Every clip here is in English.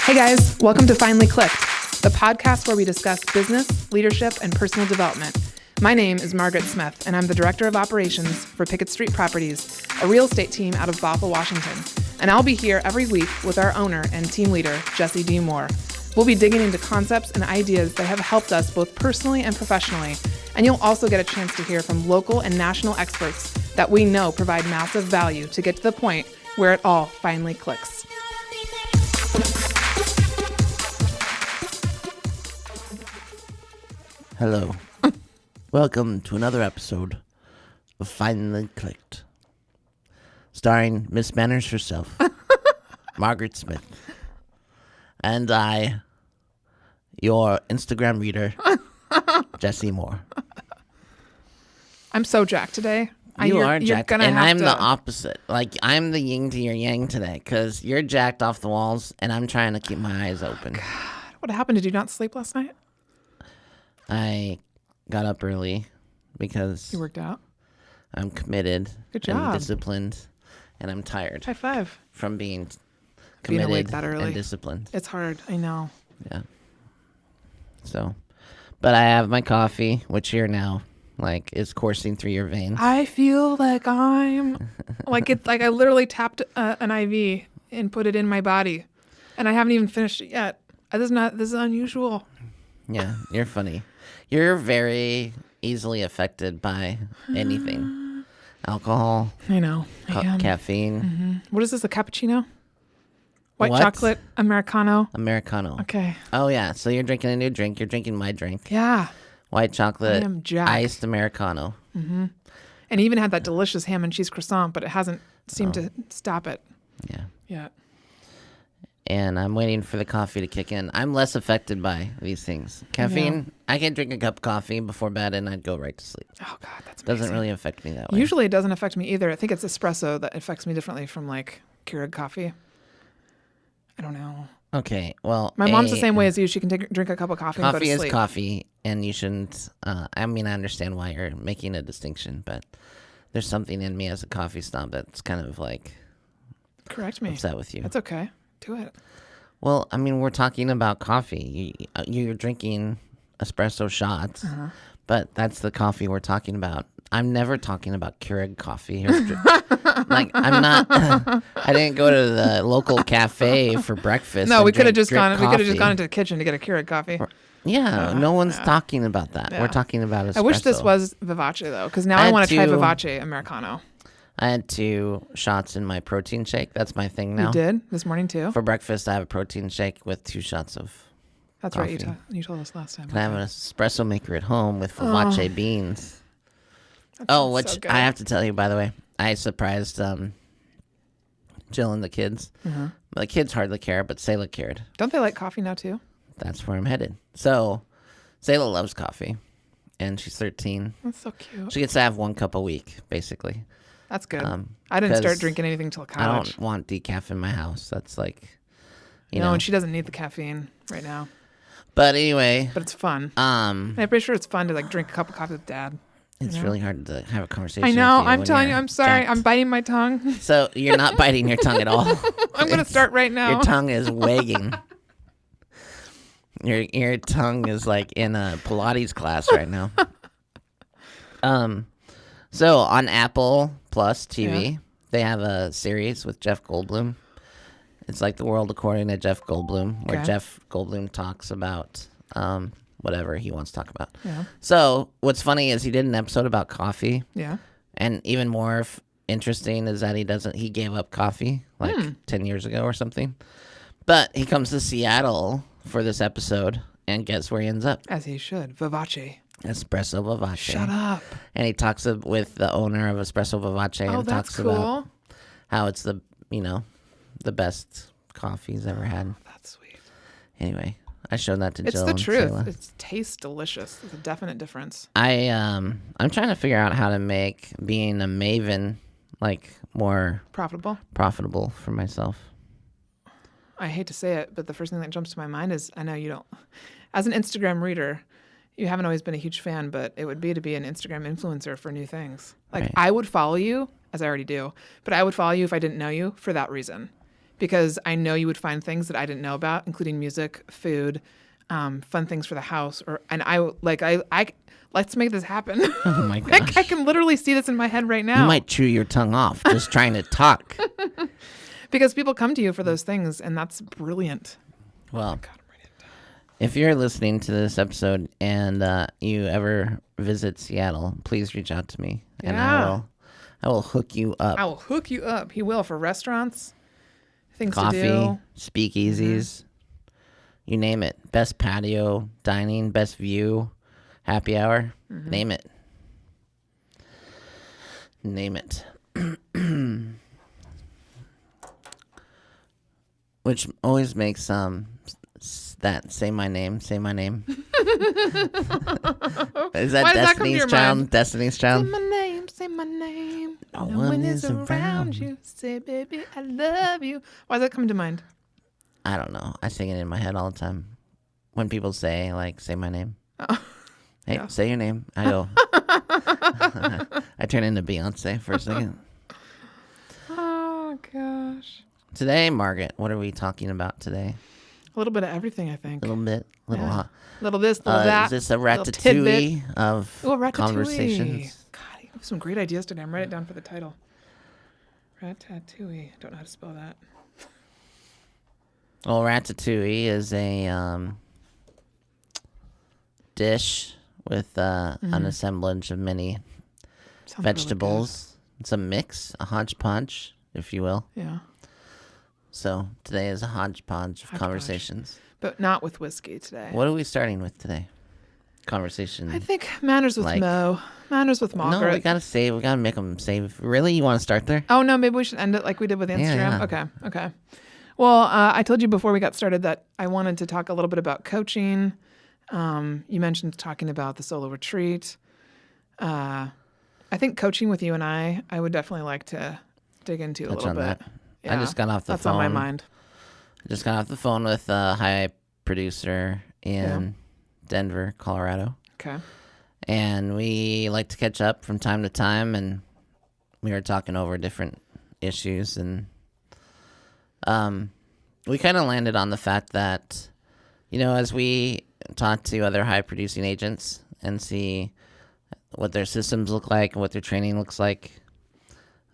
Hey guys, welcome to Finally Clicked, the podcast where we discuss business, leadership, and personal development. My name is Margaret Smith, and I'm the Director of Operations for Pickett Street Properties, a real estate team out of Bothell, Washington. And I'll be here every week with our owner and team leader, Jesse D. Moore. We'll be digging into concepts and ideas that have helped us both personally and professionally, and you'll also get a chance to hear from local and national experts that we know provide massive value to get to the point where it all finally clicks. Hello. Welcome to another episode of Finally Clicked, starring Miss Manners herself, Margaret Smith, and I, your Instagram reader, Jesse Moore. I'm so jacked today. You are jacked, and I'm the opposite. Like, I'm the yin to your yang today, because you're jacked off the walls, and I'm trying to keep my eyes open. God, what happened? Did you not sleep last night? I got up early because you worked out. I'm committed. Good job. And disciplined, and I'm tired. High five. From being committed awake that early. and disciplined. It's hard. I know. Yeah. So, but I have my coffee, which here now, like, is coursing through your veins. I feel like I'm like I literally tapped an IV and put it in my body, and I haven't even finished it yet. This is unusual. Yeah, you're funny. You're very easily affected by anything. Alcohol. I know. Caffeine. Mm-hmm. What is this, a cappuccino? White What? chocolate, Americano? Americano. Okay. Oh, yeah. So you're drinking a new drink. You're drinking my drink. Yeah. White chocolate, I am jacked. iced Americano. Mm-hmm. And even had that delicious ham and cheese croissant, but it hasn't seemed to stop it. Yeah. Yeah. And I'm waiting for the coffee to kick in. I'm less affected by these things. Caffeine, I can drink a cup of coffee before bed and I'd go right to sleep. Oh, God, that's amazing. Doesn't really affect me that way. Usually it doesn't affect me either. I think it's espresso that affects me differently from, like, Keurig coffee. I don't know. Okay, well... My mom's the same way as you. She can drink a cup of coffee and go to sleep. Coffee is coffee, and you shouldn't... I understand why you're making a distinction, but there's something in me as a coffee snob that's kind of, like... Correct me. Upset with you. That's okay. Do it. Well, we're talking about coffee. You're drinking espresso shots, but that's the coffee we're talking about. I'm never talking about Keurig coffee. Like, I'm not. I didn't go to the local cafe for breakfast. No, we could have just gone. Coffee. We could have just gone into the kitchen to get a Keurig coffee. No one's talking about that. Yeah. We're talking about espresso. I wish this was Vivace though, because now I want to try Vivace Americano. I had 2 shots in my protein shake. That's my thing now. You did this morning too. For breakfast, I have a protein shake with 2 shots of. That's coffee. right. You told us last time. And I have an espresso maker at home with Vivace beans. Which so good. I have to tell you, by the way, I surprised Jill and the kids. The kids hardly care, but Selah cared. Don't they like coffee now too? That's where I'm headed. So, Selah loves coffee, and she's 13. That's so cute. She gets to have 1 cup a week, basically. That's good. I didn't start drinking anything till college. I don't want decaf in my house. That's like, you know. No, and she doesn't need the caffeine right now. But anyway. But it's fun. I'm pretty sure it's fun to, like, drink a cup of coffee with Dad. It's really hard to have a conversation. I know. With you I'm telling you. I'm sorry. jacked. I'm biting my tongue. So you're not biting your tongue at all. I'm going to start right now. Your tongue is wagging. Your tongue is like in a Pilates class right now. So on Apple Plus TV, they have a series with Jeff Goldblum. It's like The World According to Jeff Goldblum, where Jeff Goldblum talks about whatever he wants to talk about. Yeah. So what's funny is he did an episode about coffee. Yeah. And even more interesting is that he gave up coffee like 10 years ago or something. But he comes to Seattle for this episode, and guess where he ends up? As he should. Vivace. Espresso Vivace. Shut up. And he talks with the owner of Espresso Vivace and talks about how it's the best coffee he's ever had. That's sweet. Anyway, I showed that to Jill. It's the truth. Selah. It tastes delicious. There's a definite difference. I'm trying to figure out how to make being a maven like more profitable for myself. I hate to say it, but the first thing that jumps to my mind is, I know you don't, as an Instagram reader, you haven't always been a huge fan, but it would be to be an Instagram influencer for new things. Like, right. I would follow you, as I already do, but I would follow you if I didn't know you for that reason. because I know you would find things that I didn't know about, including music, food, fun things for the house, I let's make this happen. Oh my gosh. I can literally see this in my head right now. You might chew your tongue off just trying to talk. Because people come to you for those things, and that's brilliant. Well, God, I'm writing it down. if you're listening to this episode and you ever visit Seattle, please reach out to me, and I will hook you up. I will hook you up. He will, for restaurants, things Coffee, to do. speakeasies, you name it. Best patio, dining, best view, happy hour, name it. Name it. Which always makes that say my name. Is that Destiny's Child? Mind? Destiny's Child? Say my name. No one is around you. Say, baby, I love you. Why does that come to mind? I don't know. I sing it in my head all the time. When people say my name. Oh. Hey, Yeah. say your name. I go. I turn into Beyonce for a second. Oh, gosh. Today, Margaret, what are we talking about today? A little bit of everything, I think. A little bit, Yeah. hot. Little this, little that. Is this a little tidbit. ratatouille of Oh, ratatouille. conversations? God, you have some great ideas today. I'm writing it down for the title. Ratatouille. Don't know how to spell that. Well, ratatouille is a dish with an assemblage of many Sounds vegetables. It's a mix, a hodgepodge, if you will. Really good. Yeah. So today is a hodgepodge of conversations. But not with whiskey today. What are we starting with today? Conversation. I think manners with Mo. Manners with Margaret. No, we gotta make them save. Really, you want to start there? Oh, no, maybe we should end it like we did with Instagram. Yeah. Okay. Well, I told you before we got started that I wanted to talk a little bit about coaching. You mentioned talking about the solo retreat. I think coaching with you and I would definitely like to dig into a Touch little on bit. that. Yeah, I just got off the that's phone. on my mind. I just got off the phone with a high producer in Denver, Colorado. Okay. And we like to catch up from time to time, and we were talking over different issues, and we kind of landed on the fact that, as we talk to other high producing agents and see what their systems look like and what their training looks like,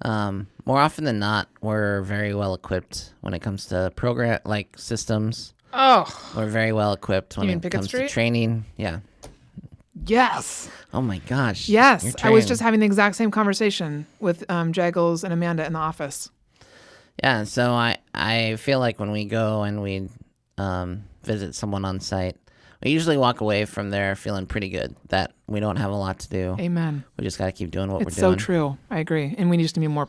more often than not, we're very well equipped when it comes to program like systems. Oh, We're very well equipped when You mean it Pickett comes to Street? training. Yeah. yes. Oh my gosh. Yes. You're I was trained. just having the exact same conversation with Jaggles and Amanda in the office. Yeah, so I feel like when we go and we visit someone on site, we usually walk away from there feeling pretty good that we don't have a lot to do. Amen. We just got to keep doing what It's we're doing. so true. I agree. And we need to be more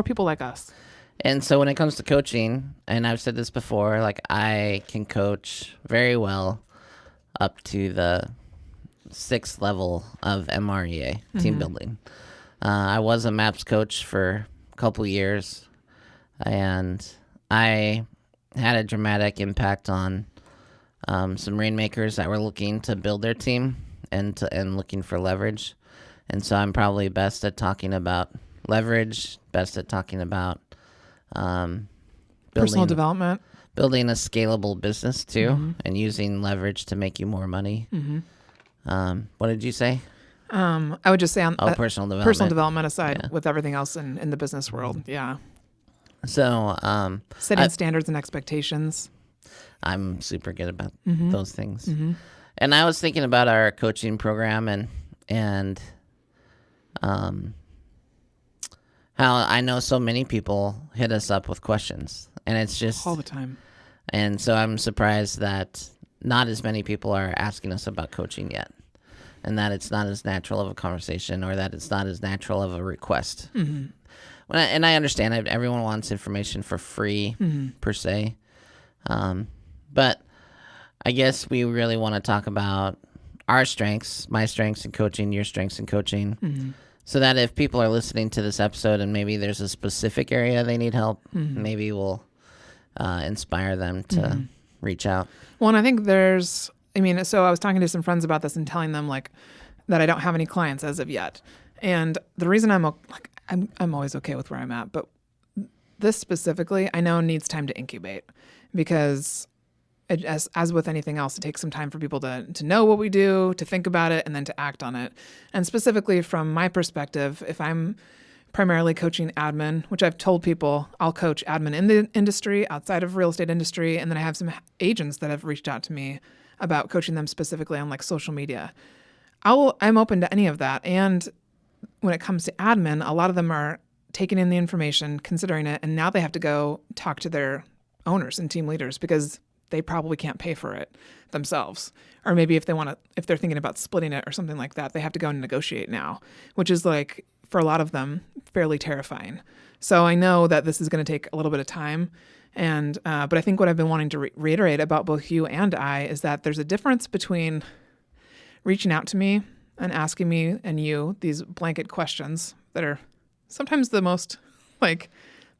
people like us. And so when it comes to coaching, and I've said this before, like I can coach very well up to the 6th level of MREA, team building. I was a MAPS coach for a couple years, and I had a dramatic impact on some rainmakers that were looking to build their team and looking for leverage. And so I'm probably best at talking about leverage, best at talking about Personal development. building a scalable business too, and using leverage to make you more money. What did you say? I would just say on Personal development. personal development aside, with everything else in the business world. Yeah. So Setting standards and expectations. I'm super good about those things. And I was thinking about our coaching program and how I know so many people hit us up with questions, and it's just All the time. And so I'm surprised that not as many people are asking us about coaching yet, and that it's not as natural of a conversation, or that it's not as natural of a request. And I understand everyone wants information for free per se, but I guess we really want to talk about our strengths, my strengths in coaching, your strengths in coaching, so that if people are listening to this episode and maybe there's a specific area they need help, maybe we'll inspire them to reach out. Well, and I think so I was talking to some friends about this and telling them that I don't have any clients as of yet. And the reason I'm always okay with where I'm at, but this specifically, I know needs time to incubate because as with anything else, it takes some time for people to know what we do, to think about it, and then to act on it. And specifically from my perspective, if I'm primarily coaching admin, which I've told people I'll coach admin in the industry, outside of real estate industry, and then I have some agents that have reached out to me about coaching them specifically on like social media. I'm open to any of that. And when it comes to admin, a lot of them are taking in the information, considering it, and now they have to go talk to their owners and team leaders because they probably can't pay for it themselves. Or maybe if they're thinking about splitting it or something like that, they have to go and negotiate now, which is like, for a lot of them, fairly terrifying. So I know that this is going to take a little bit of time. And but I think what I've been wanting to reiterate about both you and I is that there's a difference between reaching out to me and asking me and you these blanket questions that are sometimes the most, like,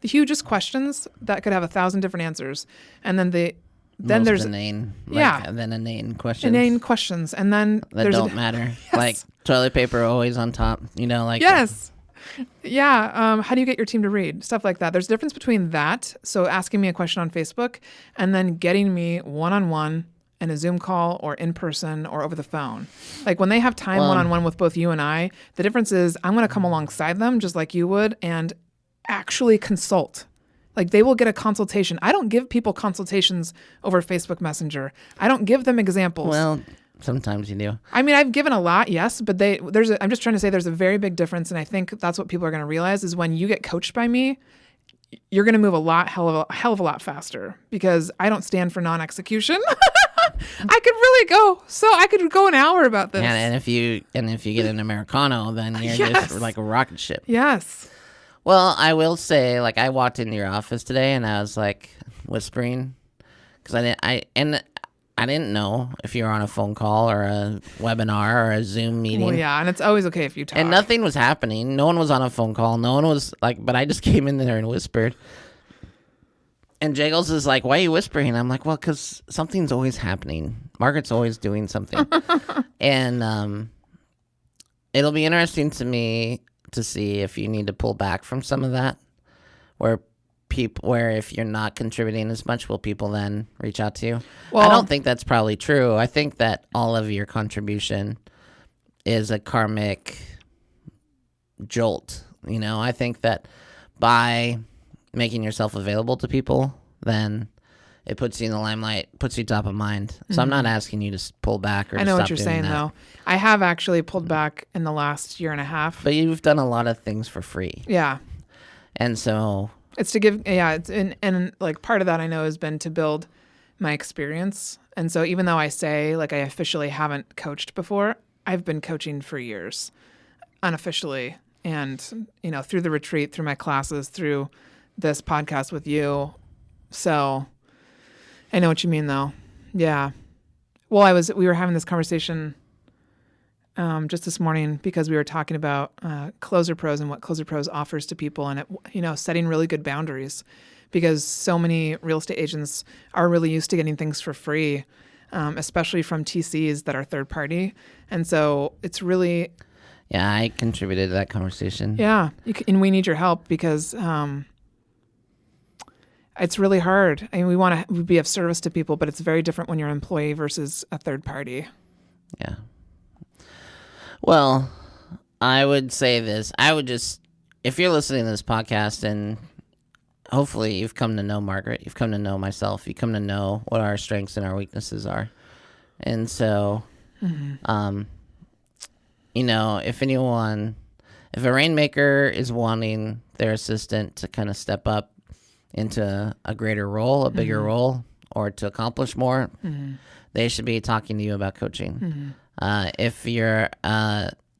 the hugest questions that could have 1,000 different answers. And then there's inane, and then inane questions. Inane questions. And then that don't matter. Yes. Like toilet paper always on top, like. Yes. Yeah. How do you get your team to read? Stuff like that. There's a difference between that. So asking me a question on Facebook and then getting me one-on-one in a Zoom call or in person or over the phone. Like when they have time one-on-one with both you and I, the difference is I'm going to come alongside them just like you would and actually consult. Like they will get a consultation. I don't give people consultations over Facebook Messenger. I don't give them examples. Well, sometimes you do. I mean, I've given a lot, yes, but I'm just trying to say there's a very big difference. And I think that's what people are going to realize is when you get coached by me, you're going to move hell of a lot faster because I don't stand for non-execution. I could go an hour about this. And if you get an Americano, then you're just like a rocket ship. Yes. Well, I will say, like, I walked into your office today and I was like whispering because I didn't know if you were on a phone call or a webinar or a Zoom meeting. Well, yeah, and it's always okay if you talk. And nothing was happening. No one was on a phone call. No one was like, but I just came in there and whispered. And Jagles is like, why are you whispering? I'm like, well, because something's always happening. Margaret's always doing something. And it'll be interesting to me to see if you need to pull back from some of that, where if you're not contributing as much, will people then reach out to you? Well, I don't think that's probably true. I think that all of your contribution is a karmic jolt. I think that by making yourself available to people, then it puts you in the limelight, puts you top of mind. So I'm not asking you to pull back or to stop doing that. I know what you're saying, though. I have actually pulled back in the last year and a half. But you've done a lot of things for free. Yeah. And so... It's to give, and like part of that I know has been to build my experience. And so even though I say like I officially haven't coached before, I've been coaching for years, unofficially. And, through the retreat, through my classes, through this podcast with you. So I know what you mean, though. Yeah. Well, we were having this conversation just this morning because we were talking about Closer Pros and what Closer Pros offers to people, and setting really good boundaries, because so many real estate agents are really used to getting things for free, especially from TCs that are third party, and so it's really. Yeah, I contributed to that conversation. Yeah, and we need your help because. It's really hard. I mean, we want to be of service to people, but it's very different when you're an employee versus a third party. Yeah. Well, I would say this. If you're listening to this podcast and hopefully you've come to know Margaret, you've come to know myself, you come to know what our strengths and our weaknesses are. And so, if a rainmaker is wanting their assistant to kind of step up into a greater role, a bigger role, or to accomplish more, they should be talking to you about coaching. If you're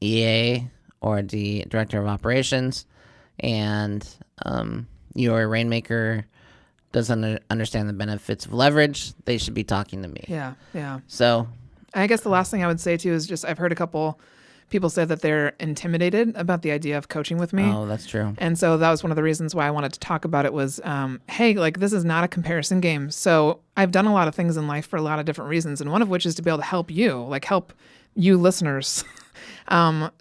EA or the director of operations and your rainmaker doesn't understand the benefits of leverage, they should be talking to me. Yeah, yeah. So I guess the last thing I would say too is just I've heard a couple people say that they're intimidated about the idea of coaching with me. Oh, that's true. And so that was one of the reasons why I wanted to talk about it was, hey, like this is not a comparison game. So I've done a lot of things in life for a lot of different reasons. And one of which is to be able to help you listeners.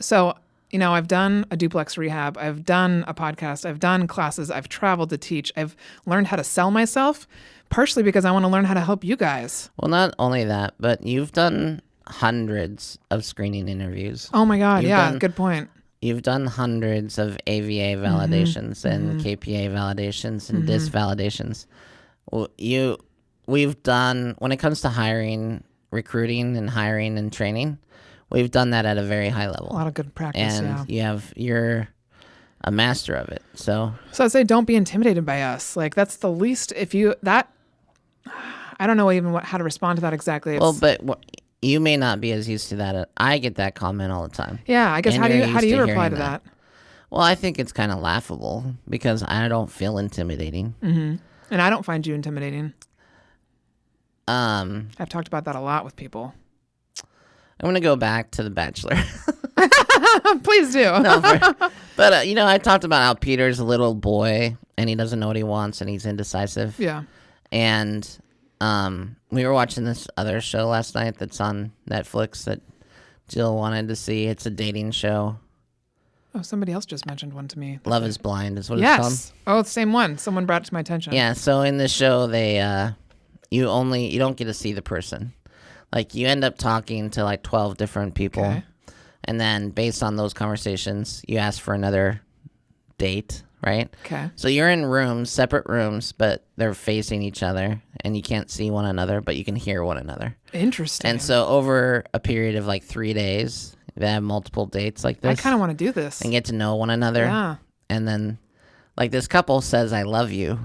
So, I've done a duplex rehab. I've done a podcast. I've done classes. I've traveled to teach. I've learned how to sell myself, partially because I want to learn how to help you guys. Well, not only that, but you've done hundreds of screening interviews. Oh my God. Good point. You've done hundreds of AVA validations and KPA validations and DIS validations. We've done, when it comes to hiring, recruiting and hiring and training, we've done that at a very high level. A lot of good practice, and you're a master of it. So I'd say don't be intimidated by us. Like, that's the least, I don't know even how to respond to that exactly. You may not be as used to that. I get that comment all the time. Yeah, I guess how do you reply to that? Well, I think it's kind of laughable because I don't feel intimidating. Mm-hmm. And I don't find you intimidating. I've talked about that a lot with people. I'm going to go back to The Bachelor. Please do. But I talked about how Peter's a little boy and he doesn't know what he wants and he's indecisive. Yeah. And we were watching this other show last night that's on Netflix that Jill wanted to see. It's a dating show. Oh, somebody else just mentioned one to me. Love is Blind is what it's called. Yes. Oh, it's the same one. Someone brought it to my attention. Yeah, so in this show, they you don't get to see the person. Like, you end up talking to like 12 different people. Okay. And then based on those conversations, you ask for another date, right? Okay. So you're in separate rooms, but they're facing each other and you can't see one another, but you can hear one another. Interesting. And so over a period of like 3 days, they have multiple dates like this. I kind of want to do this. And get to know one another. Yeah. And then like this couple says, I love you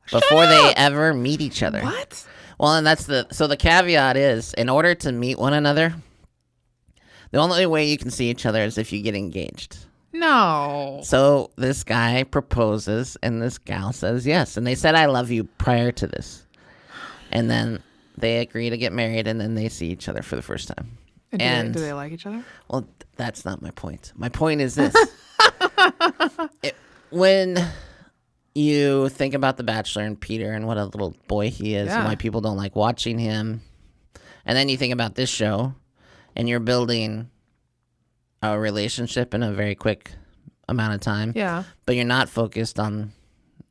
before they ever meet each other. What? Well, and so the caveat is, in order to meet one another, the only way you can see each other is if you get engaged. No. So this guy proposes and this gal says yes. And they said, I love you prior to this. And then they agree to get married and then they see each other for the first time. And do they like each other? Well, that's not my point. My point is this. When you think about The Bachelor and Peter and what a little boy he is and why people don't like watching him, and then you think about this show and you're building a relationship in a very quick amount of time. Yeah. But you're not focused on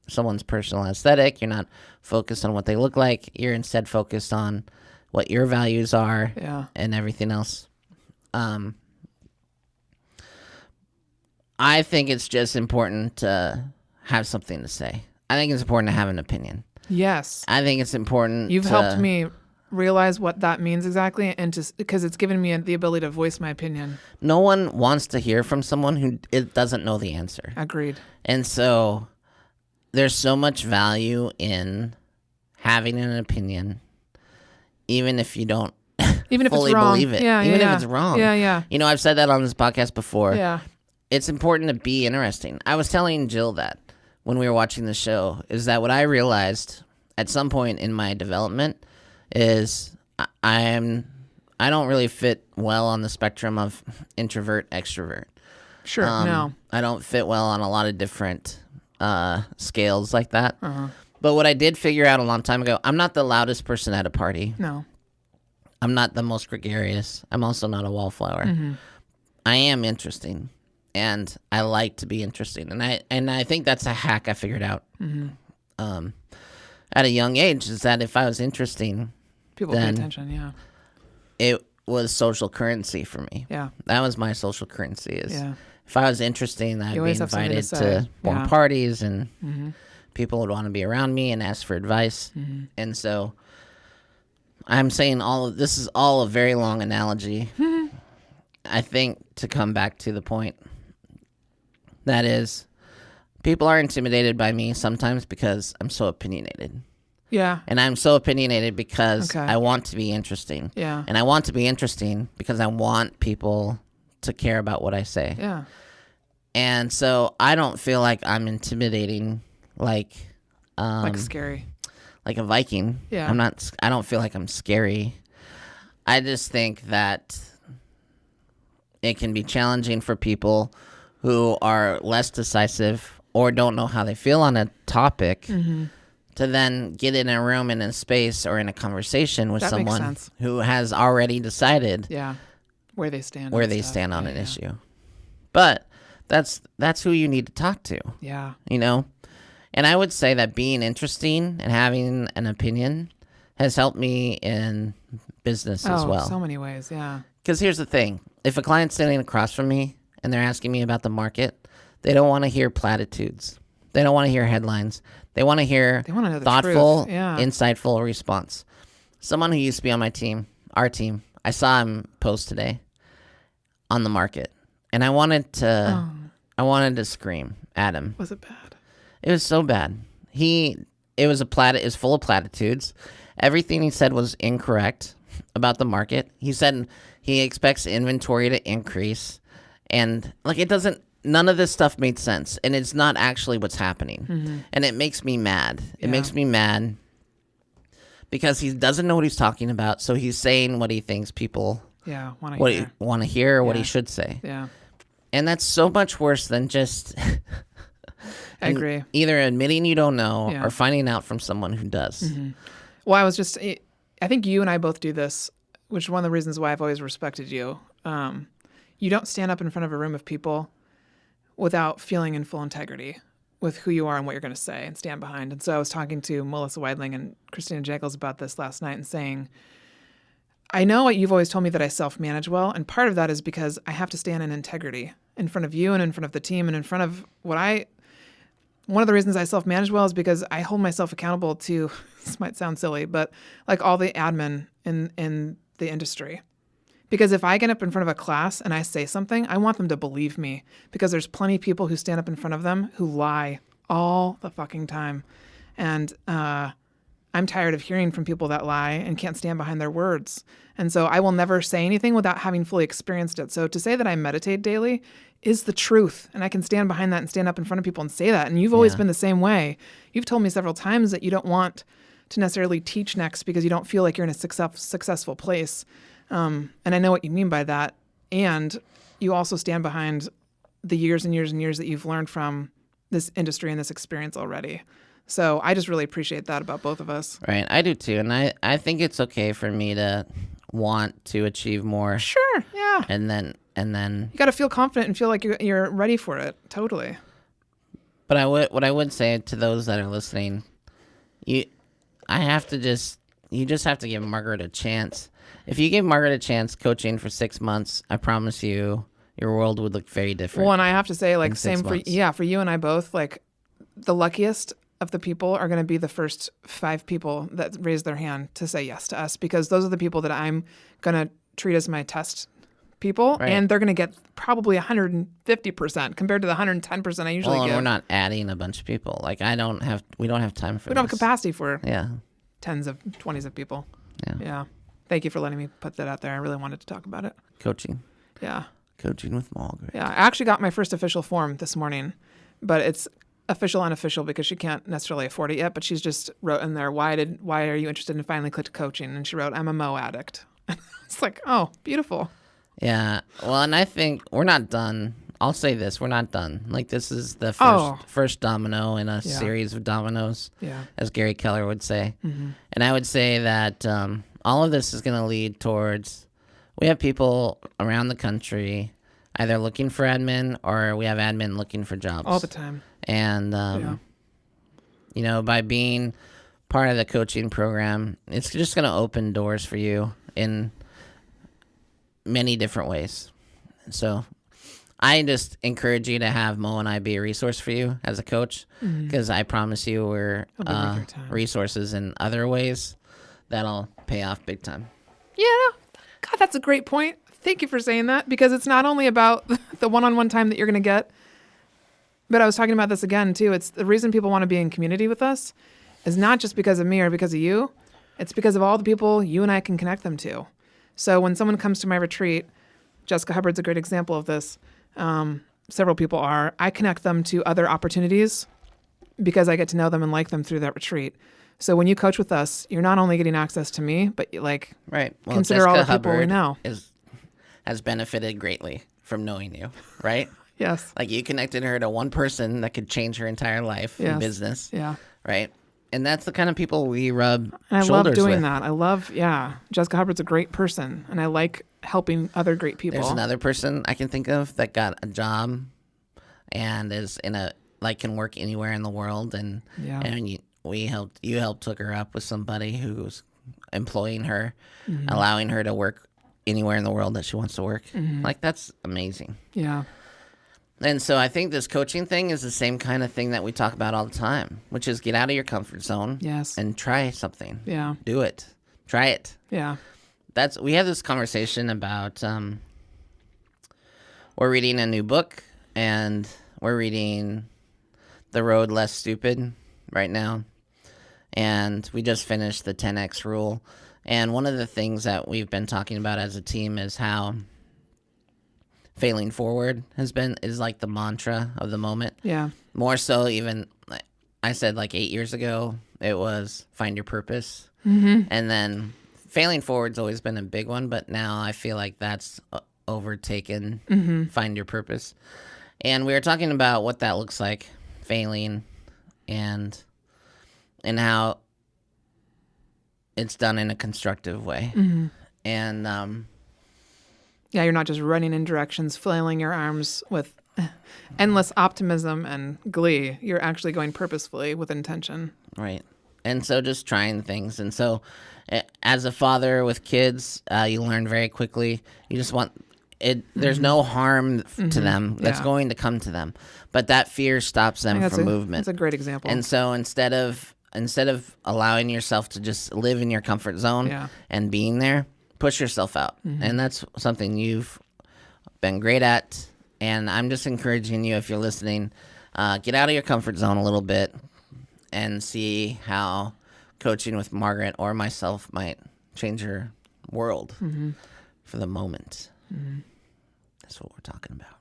someone's personal aesthetic. You're not focused on what they look like. You're instead focused on what your values are and everything else. I think it's just important to have something to say. I think it's important to have an opinion. Yes. I think it's important. You've helped me realize what that means exactly, and just because it's given me the ability to voice my opinion. No one wants to hear from someone who doesn't know the answer. Agreed. And so there's so much value in having an opinion, even if you don't fully believe it. Even if it's wrong. Yeah. I've said that on this podcast before. Yeah. It's important to be interesting. I was telling Jill that when we were watching the show, is that what I realized at some point in my development is I don't really fit well on the spectrum of introvert, extrovert. Sure, no. I don't fit well on a lot of different scales like that. Uh-huh. But what I did figure out a long time ago, I'm not the loudest person at a party. No. I'm not the most gregarious. I'm also not a wallflower. Mm-hmm. I am interesting. And I like to be interesting, and I think that's a hack I figured out at a young age. Is that if I was interesting, people pay attention. Yeah, it was social currency for me. Yeah, that was my social currency. If I was interesting, I'd be invited to more parties, and people would want to be around me and ask for advice. Mm-hmm. And so, I'm saying this is all a very long analogy. I think to come back to the point. That is, people are intimidated by me sometimes because I'm so opinionated. Yeah. And I'm so opinionated because I want to be interesting. Yeah. And I want to be interesting because I want people to care about what I say. Yeah. And so I don't feel like I'm intimidating like scary. Like a Viking. Yeah. I don't feel like I'm scary. I just think that it can be challenging for people who are less decisive or don't know how they feel on a topic to then get in a room, in a space, or in a conversation with someone who has already decided where they stand on an issue. But that's who you need to talk to. Yeah. You know? And I would say that being interesting and having an opinion has helped me in business as well. So many ways, yeah. Because here's the thing. If a client's sitting across from me and they're asking me about the market, they don't want to hear platitudes. They don't want to hear headlines. They want to hear know the thoughtful, truth. Yeah. insightful response. Someone who used to be on my team, our team, I saw him post today on the market. And I wanted to scream at him. Was it bad? It was so bad. It was full of platitudes. Everything he said was incorrect about the market. He said he expects inventory to increase, and none of this stuff made sense, and it's not actually what's happening. And it makes me mad. It makes me mad because he doesn't know what he's talking about, so he's saying what he thinks people want to hear or what he should say. Yeah. And that's so much worse than just I agree. Either admitting you don't know or finding out from someone who does. Well, I think you and I both do this, which is one of the reasons why I've always respected you. You don't stand up in front of a room of people without feeling in full integrity with who you are and what you're going to say and stand behind. And so I was talking to Melissa Weidling and Christina Jagels about this last night and saying, I know what you've always told me that I self-manage well, and part of that is because I have to stand in integrity in front of you and in front of the team and in front of one of the reasons I self-manage well is because I hold myself accountable to, this might sound silly, but like all the admin in the industry. Because if I get up in front of a class and I say something, I want them to believe me because there's plenty of people who stand up in front of them who lie all the fucking time. And I'm tired of hearing from people that lie and can't stand behind their words. And so I will never say anything without having fully experienced it. So to say that I meditate daily is the truth. And I can stand behind that and stand up in front of people and say that. And you've always been the same way. You've told me several times that you don't want to necessarily teach next because you don't feel like you're in a successful place. And I know what you mean by that. And you also stand behind the years and years and years that you've learned from this industry and this experience already. So I just really appreciate that about both of us. Right. I do too. And I think it's okay for me to want to achieve more. Sure. Yeah. And then you got to feel confident and feel like you're ready for it. Totally. But what I would say to those that are listening, you just have to give Margaret a chance. If you gave Margaret a chance coaching for 6 months, I promise you your world would look very different. Well, and I have to say, like, same for months. for you and I both, like, the luckiest of the people are going to be the first 5 people that raise their hand to say yes to us, because those are the people that I'm going to treat as my test people, right. And they're going to get probably 150% compared to the 110% I usually and give. we're not adding a bunch of people. Like we don't have time for We don't have capacity for tens of 20s of people. Yeah. Thank you for letting me put that out there. I really wanted to talk about it. Coaching. Yeah. Coaching with Margaret. Yeah. I actually got my first official form this morning, but it's official unofficial because she can't necessarily afford it yet, but she's just wrote in there, why are you interested in finally clicked coaching? And she wrote, I'm a Mo addict. It's like, oh, beautiful. Yeah. Well, and I think we're not done. I'll say this, we're not done. Like, this is the first domino in a series of dominoes, as Gary Keller would say. Mm-hmm. And I would say that all of this is going to lead towards, we have people around the country either looking for admin or we have admin looking for jobs. All the time. And, by being part of the coaching program, it's just going to open doors for you in many different ways. So I just encourage you to have Mo and I be a resource for you as a coach, because I promise you we're resources in other ways that'll pay off big time. Yeah. God, that's a great point. Thank you for saying that, because it's not only about the one-on-one time that you're going to get, but I was talking about this again too. It's the reason people want to be in community with us is not just because of me or because of you. It's because of all the people you and I can connect them to. So when someone comes to my retreat, Jessica Hubbard's a great example of this. Several people are. I connect them to other opportunities because I get to know them and like them through that retreat. So when you coach with us, you're not only getting access to me, but right. Well, consider Jessica all the people Hubbard we know. Has benefited greatly from knowing you, right? Yes. Like, you connected her to one person that could change her entire life in business. Yeah. Right? And that's the kind of people we rub and I shoulders love doing with. that. I love, Jessica Hubbard's a great person, and I like helping other great people. There's another person I can think of that got a job and is in a can work anywhere in the world, and you helped hook her up with somebody who's employing her, allowing her to work anywhere in the world that she wants to work. Like, that's amazing. Yeah. And so I think this coaching thing is the same kind of thing that we talk about all the time, which is get out of your comfort zone. Yes. And try something. Yeah. Do it. Try it. Yeah. We had this conversation about we're reading a new book, and we're reading The Road Less Stupid right now. And we just finished the 10X rule. And one of the things that we've been talking about as a team is how failing forward is like the mantra of the moment. Yeah. More so even, I said 8 years ago, it was find your purpose. And then failing forward's always been a big one, but now I feel like that's overtaken find your purpose. And we were talking about what that looks like, failing, and how it's done in a constructive way. And yeah, you're not just running in directions, flailing your arms with endless optimism and glee. You're actually going purposefully with intention. Right. And so just trying things. And so as a father with kids, you learn very quickly. You just want it. There's no harm to them that's going to come to them. But that fear stops them from movement. That's a great example. And so instead of allowing yourself to just live in your comfort zone and being there, push yourself out. And that's something you've been great at. And I'm just encouraging you, if you're listening, get out of your comfort zone a little bit and see how coaching with Margaret or myself might change your world for the moment. That's what we're talking about.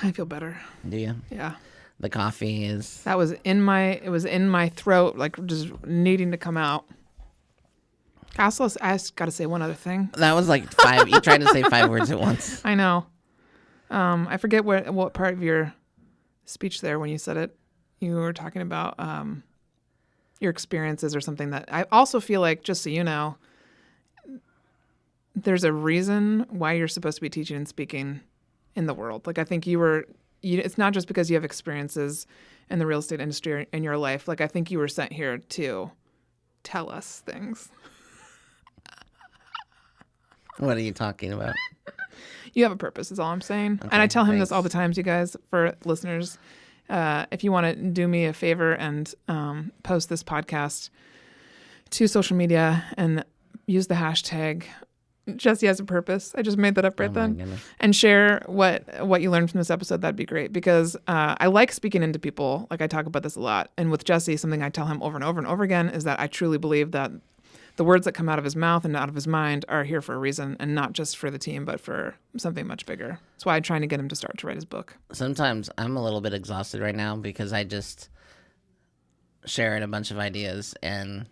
I feel better. Do you? Yeah. The coffee is... It was in my throat, just needing to come out. I got to say one other thing. That was 5. You tried to say 5 words at once. I know. I forget what part of your speech there when you said it. You were talking about your experiences or something that I also feel like, just so you know, there's a reason why you're supposed to be teaching and speaking in the world. I think it's not just because you have experiences in the real estate industry in your life. I think you were sent here to tell us things. What are you talking about? You have a purpose is all I'm saying. Okay, and I tell him thanks. this all the time, you guys, for listeners. If you want to do me a favor and post this podcast to social media and use the hashtag Jesse has a purpose. I just made that up right then. Goodness. And share what you learned from this episode. That'd be great, because I like speaking into people. I talk about this a lot. And with Jesse, something I tell him over and over and over again is that I truly believe that the words that come out of his mouth and out of his mind are here for a reason, and not just for the team, but for something much bigger. That's why I'm trying to get him to start to write his book. Sometimes I'm a little bit exhausted right now because I just shared a bunch of ideas and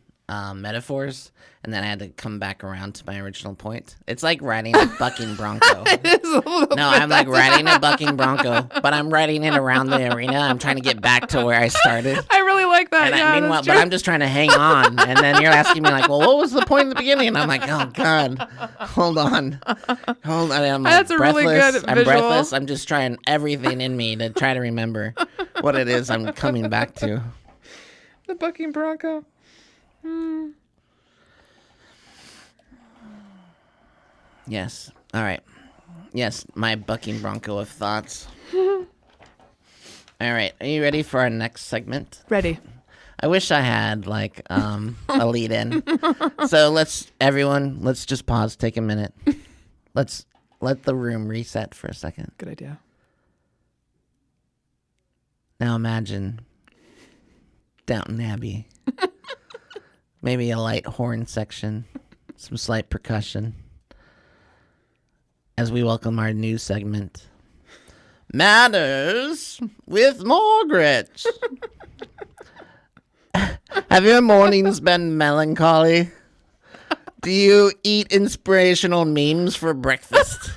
metaphors, and then I had to come back around to my original point. It's like riding a bucking bronco. It is a little No, I'm riding a bucking bronco, but I'm riding it around the arena. I'm trying to get back to where I started. I really like that. And meanwhile, but I'm just trying to hang on. And then you're asking me well, what was the point in the beginning? And I'm like, oh God, hold on. I'm That's a really good I'm visual. breathless. I'm just trying everything in me to try to remember what it is I'm coming back to. The bucking bronco. Yes. All right. Yes, my bucking bronco of thoughts. All right. Are you ready for our next segment? Ready. I wish I had a lead in. So let's just pause, take a minute. Let's let the room reset for a second. Good idea. Now imagine Downton Abbey. Maybe a light horn section, some slight percussion. As we welcome our new segment, Matters with Margaret. Have your mornings been melancholy? Do you eat inspirational memes for breakfast?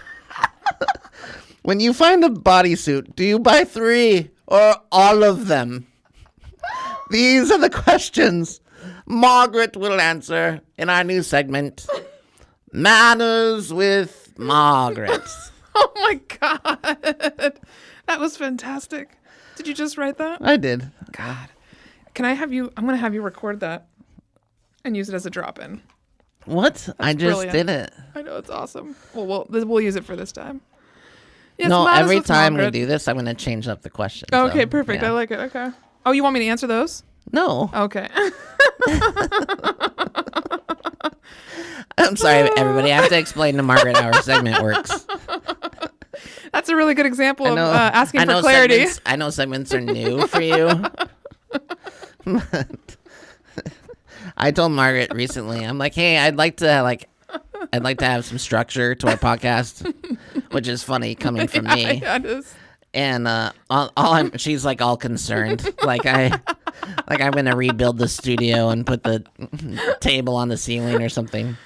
When you find a bodysuit, do you buy 3 or all of them? These are the questions Margaret will answer in our new segment, Matters with Margaret. Oh my God. That was fantastic. Did you just write that? I did. God. I'm going to have you record that and use it as a drop-in. What? I just brilliant. did it. I know, it's awesome. Well, we'll use it for this time. Yes, No, Matters every with time Margaret. we do this, I'm going to change up the question. Okay, so, perfect. yeah. I like it. Okay. Oh, you want me to answer those? No. Okay. I'm sorry, everybody. I have to explain to Margaret how our segment works. That's a really good example of asking for clarity. I know segments are new for you. I told Margaret recently, I'm like, hey, I'd like to have some structure to our podcast, which is funny coming from me. Yeah, it is. And she's like all concerned, like I'm gonna rebuild the studio and put the table on the ceiling or something.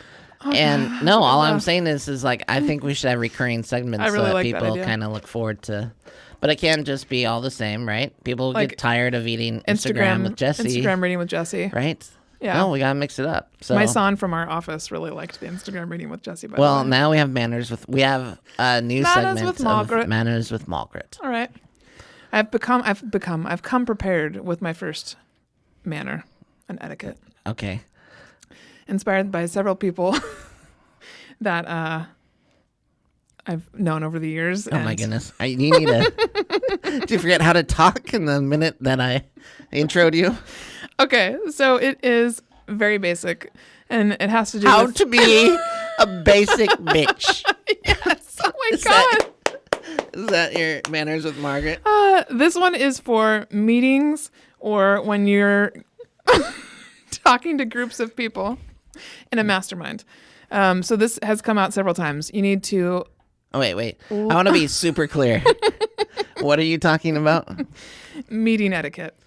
And no, all I'm saying is like I think we should have recurring segments so that people kind of look forward to. But it can't just be all the same, right? People get tired of eating Instagram with Jesse. Instagram reading with Jesse. Right? Yeah. No, we gotta mix it up. So my son from our office really liked the Instagram reading with Jesse. Well, now we have we have a new segment with Margaret. of Manners with Margaret. All right. I've come prepared with my first manner and etiquette. Okay. Inspired by several people that I've known over the years. Oh my goodness. You need to do you forget how to talk in the minute that I introed you? Okay, so it is very basic, and it has to do how with... to be a basic bitch. Yes, oh my God. Is that your Manners with Margaret? This one is for meetings or when you're talking to groups of people in a mastermind. So this has come out several times. You need to... Oh, wait. I want to be super clear. What are you talking about? Meeting etiquette.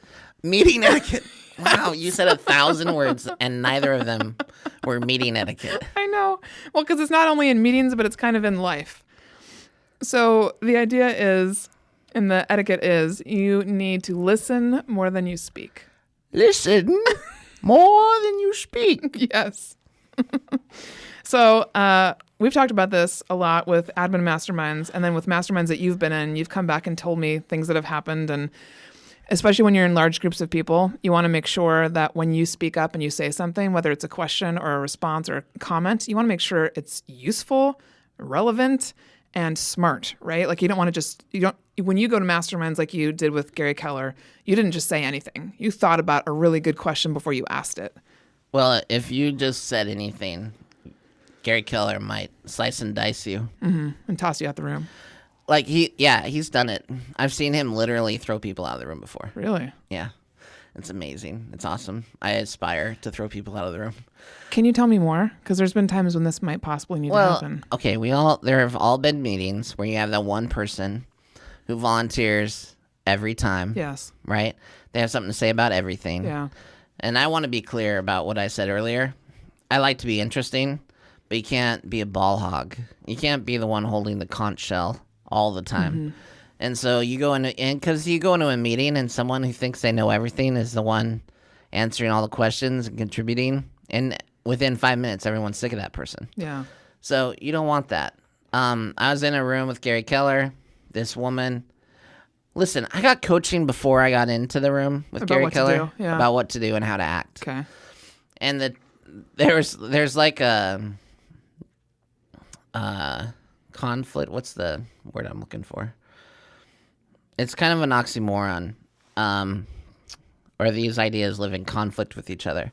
Meeting etiquette. Wow, you said 1,000 words and neither of them were meeting etiquette. I know. Well, because it's not only in meetings, but it's kind of in life. So the idea is, and the etiquette is, you need to listen more than you speak. Listen more than you speak. Yes. So we've talked about this a lot with admin masterminds, and then with masterminds that you've been in, you've come back and told me things that have happened. And especially when you're in large groups of people, you want to make sure that when you speak up and you say something, whether it's a question or a response or a comment, you want to make sure it's useful, relevant, and smart, right? Like you don't want to when you go to masterminds like you did with Gary Keller, you didn't just say anything. You thought about a really good question before you asked it. Well, if you just said anything, Gary Keller might slice and dice you. Mm-hmm. And toss you out the room. Like he's done it. I've seen him literally throw people out of the room before. Really? Yeah. It's amazing. It's awesome. I aspire to throw people out of the room. Can you tell me more? Because there's been times when this might possibly need to happen. Okay, there have all been meetings where you have that one person who volunteers every time. Yes. Right? They have something to say about everything. Yeah. And I want to be clear about what I said earlier. I like to be interesting, but you can't be a ball hog. You can't be the one holding the conch shell all the time. Mm-hmm. And so you go because you go into a meeting and someone who thinks they know everything is the one answering all the questions and contributing. And within 5 minutes, everyone's sick of that person. Yeah. So you don't want that. I was in a room with Gary Keller, this woman. Listen, I got coaching before I got into the room with Gary Keller about what to do and how to act. Okay. And there's like a conflict. What's the word I'm looking for? It's kind of an oxymoron, or these ideas live in conflict with each other.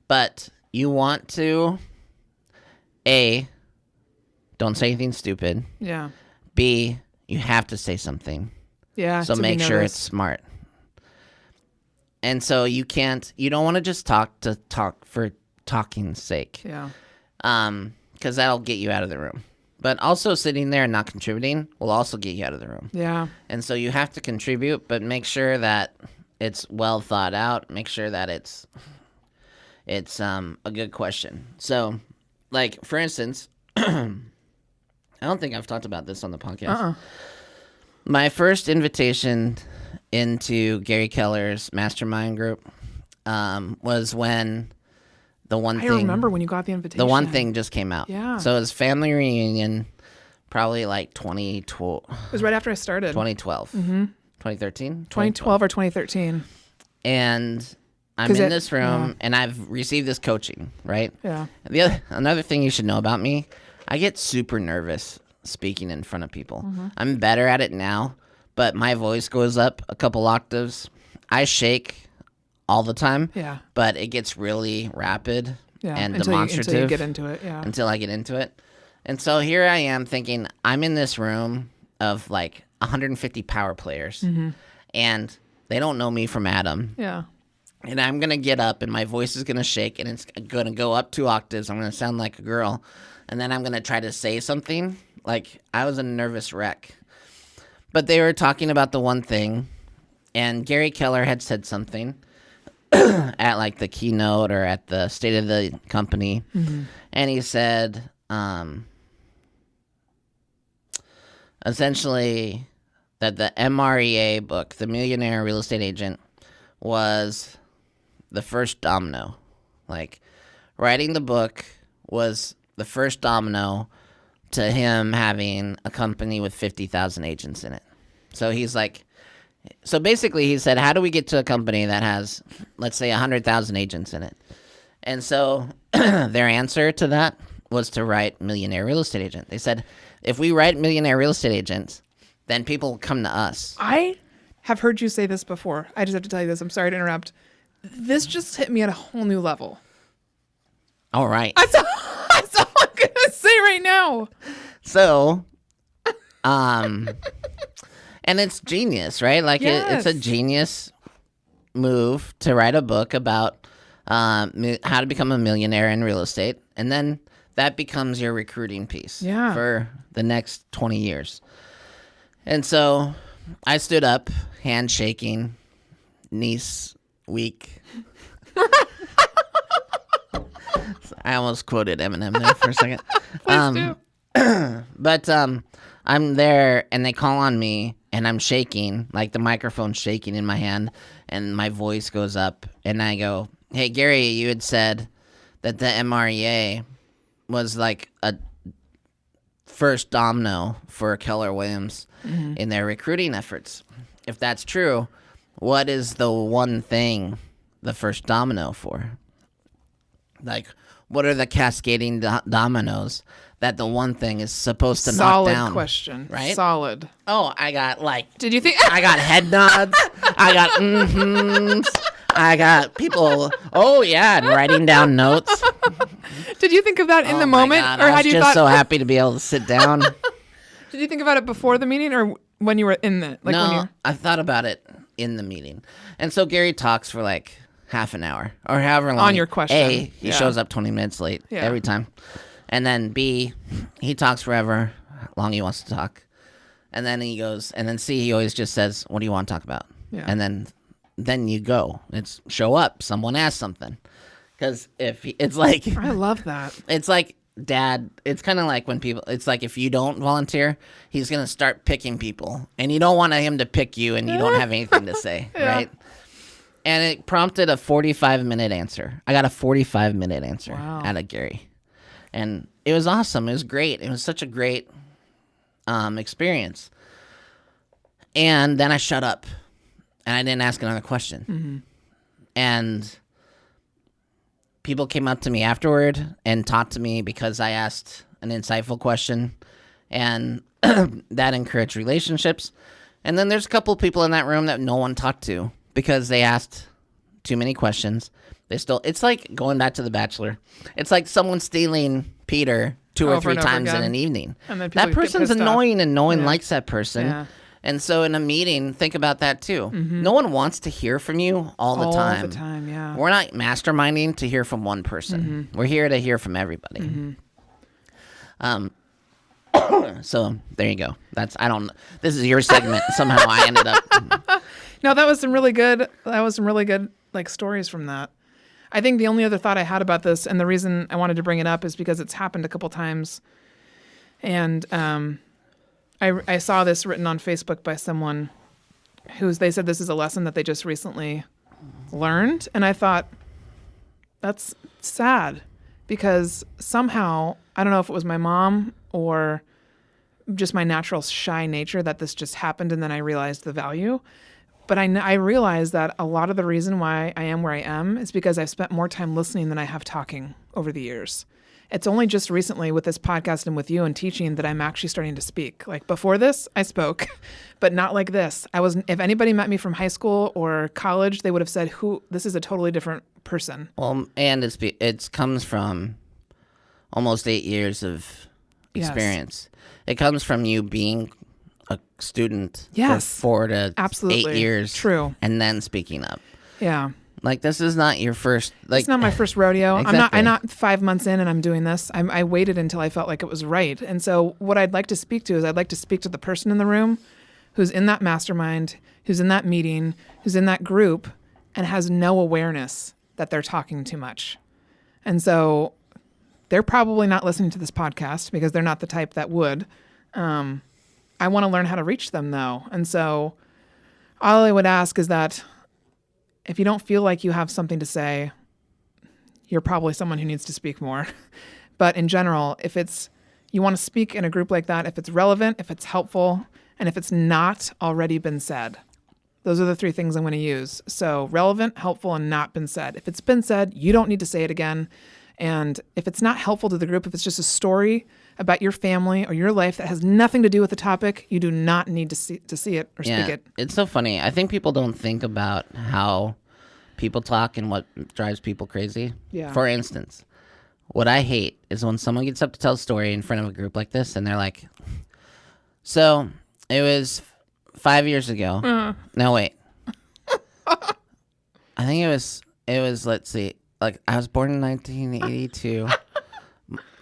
But you want to, A, don't say anything stupid. Yeah. B, you have to say something. Yeah. So make sure it's smart. And so you don't want to just talk for talking's sake. Yeah. Because that'll get you out of the room. But also sitting there and not contributing will also get you out of the room. Yeah. And so you have to contribute, but make sure that it's well thought out. Make sure that it's a good question. So, like, for instance, I don't think I've talked about this on the podcast. My first invitation into Gary Keller's Mastermind group was when I remember when you got the invitation. The one thing just came out. Yeah. So it was family reunion, probably like 2012. It was right after I started. 2012. 2013? 2012 or 2013. And I'm in this room, and I've received this coaching, right? Yeah. Another thing you should know about me, I get super nervous speaking in front of people. I'm better at it now, but my voice goes up a couple octaves. I shake all the time, but it gets really rapid and demonstrative. Until you get into it, Until I get into it. And so here I am thinking, I'm in this room of like 150 power players, and they don't know me from Adam. Yeah. And I'm going to get up, and my voice is going to shake, and it's going to go up 2 octaves. I'm going to sound like a girl. And then I'm going to try to say something. Like, I was a nervous wreck. But they were talking about the one thing, and Gary Keller had said something at, like, the keynote or at the State of the Company. And he said, essentially, that the MREA book, The Millionaire Real Estate Agent, was the first domino. Like, writing the book was the first domino to him having a company with 50,000 agents in it. So he's like, so basically he said, how do we get to a company that has, let's say, 100,000 agents in it? And so their answer to that was to write Millionaire Real Estate Agent. They said, if we write Millionaire Real Estate Agents, then people will come to us. I have heard you say this before. I just have to tell you this. I'm sorry to interrupt. This just hit me at a whole new level. All right. That's all I'm going to say right now. So, and it's genius, right? Like, it's a genius move to write a book about how to become a millionaire in real estate. And then that becomes your recruiting piece for the next 20 years. And so I stood up, handshaking, knees weak. I almost quoted Eminem there for a second. Please do. But I'm there, and they call on me, and I'm shaking, like the microphone's shaking in my hand, and my voice goes up, and I go, hey, Gary, you had said that the MREA was like a first domino for Keller Williams in their recruiting efforts. If that's true, what is the one thing the first domino for? Like, what are the cascading dominoes that the one thing is supposed to knock down? Solid question. Right? Solid. Oh, I got like... Did you think... I got head nods. I got mm-hms. I got people, and writing down notes. Did you think of that in the moment? God, or I was had you just so happy to be able to sit down. Did you think about it before the meeting or when you were in it? Like no, I thought about it in the meeting. And so Gary talks for like half an hour or however long. On your question. A, he shows up 20 minutes late every time. And then B, he talks forever, long he wants to talk. And then he goes, and then C, he always just says, what do you want to talk about? Yeah. And then you go. It's show up. Someone asks something. Because it's like... I love that. It's like, Dad, it's kind of like when people... It's like if you don't volunteer, he's going to start picking people. And you don't want him to pick you and you don't have anything to say, right? And it prompted a 45-minute answer. I got a 45-minute answer out of Gary. And it was awesome. It was great. It was such a great experience. And then I shut up. And I didn't ask another question. And people came up to me afterward and talked to me because I asked an insightful question. And that encouraged relationships. And then there's a couple people in that room that no one talked to because they asked too many questions. It's like going back to The Bachelor. It's like someone stealing Peter two or three times in an evening. That person's annoying and no one likes that person. Yeah. And so in a meeting, think about that too. No one wants to hear from you all the time. All the time, yeah. We're not masterminding to hear from one person. We're here to hear from everybody. So there you go. This is your segment. Somehow I ended up. No, that was some really good like stories from that. I think the only other thought I had about this, and the reason I wanted to bring it up is because it's happened a couple times. And I saw this written on Facebook by someone they said this is a lesson that they just recently learned. And I thought, that's sad because somehow, I don't know if it was my mom or just my natural shy nature that this just happened, and then I realized the value. But I realized that a lot of the reason why I am where I am is because I've spent more time listening than I have talking over the years. It's only just recently with this podcast and with you and teaching that I'm actually starting to speak. Like before this, I spoke, but not like this. If anybody met me from high school or college, they would have said, this is a totally different person. Well, and it comes from almost 8 years of experience. Yes. It comes from you being a student for 4 to 8 years. True. And then speaking up. Yeah. Like, this is not your first... It's not my first rodeo. Exactly. I'm not 5 months in and I'm doing this. I waited until I felt like it was right. And so what I'd like to speak to is I'd like to speak to the person in the room who's in that mastermind, who's in that meeting, who's in that group, and has no awareness that they're talking too much. And so they're probably not listening to this podcast because they're not the type that would. I want to learn how to reach them, though. And so all I would ask is that if you don't feel like you have something to say, you're probably someone who needs to speak more. But in general, if you want to speak in a group like that, if it's relevant, if it's helpful, and if it's not already been said, those are the 3 things I'm going to use. So relevant, helpful, and not been said. If it's been said, you don't need to say it again. And if it's not helpful to the group, if it's just a story about your family or your life that has nothing to do with the topic, you do not need to see it or speak it. It's so funny. I think people don't think about how people talk and what drives people crazy. Yeah. For instance, what I hate is when someone gets up to tell a story in front of a group like this and they're like, so it was 5 years ago. No, wait. I think it was, let's see, like I was born in 1982.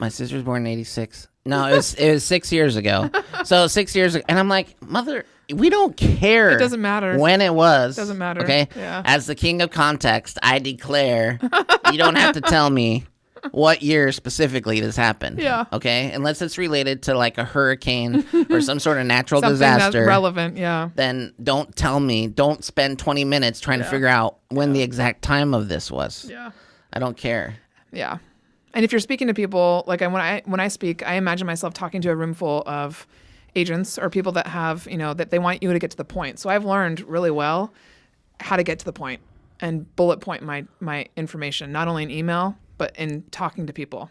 My sister was born in 86. No, it was 6 years ago. So 6 years ago. And I'm like, mother, we don't care. It doesn't matter. When it was. It doesn't matter. Okay? Yeah. As the king of context, I declare, you don't have to tell me what year specifically this happened. Yeah. Okay? Unless it's related to like a hurricane or some sort of natural Something disaster. That's relevant, yeah. Then don't tell me. Don't spend 20 minutes trying to figure out when the exact time of this was. Yeah. I don't care. Yeah. And if you're speaking to people, like when I speak, I imagine myself talking to a room full of agents or people that have, that they want you to get to the point. So I've learned really well how to get to the point and bullet point my information, not only in email, but in talking to people.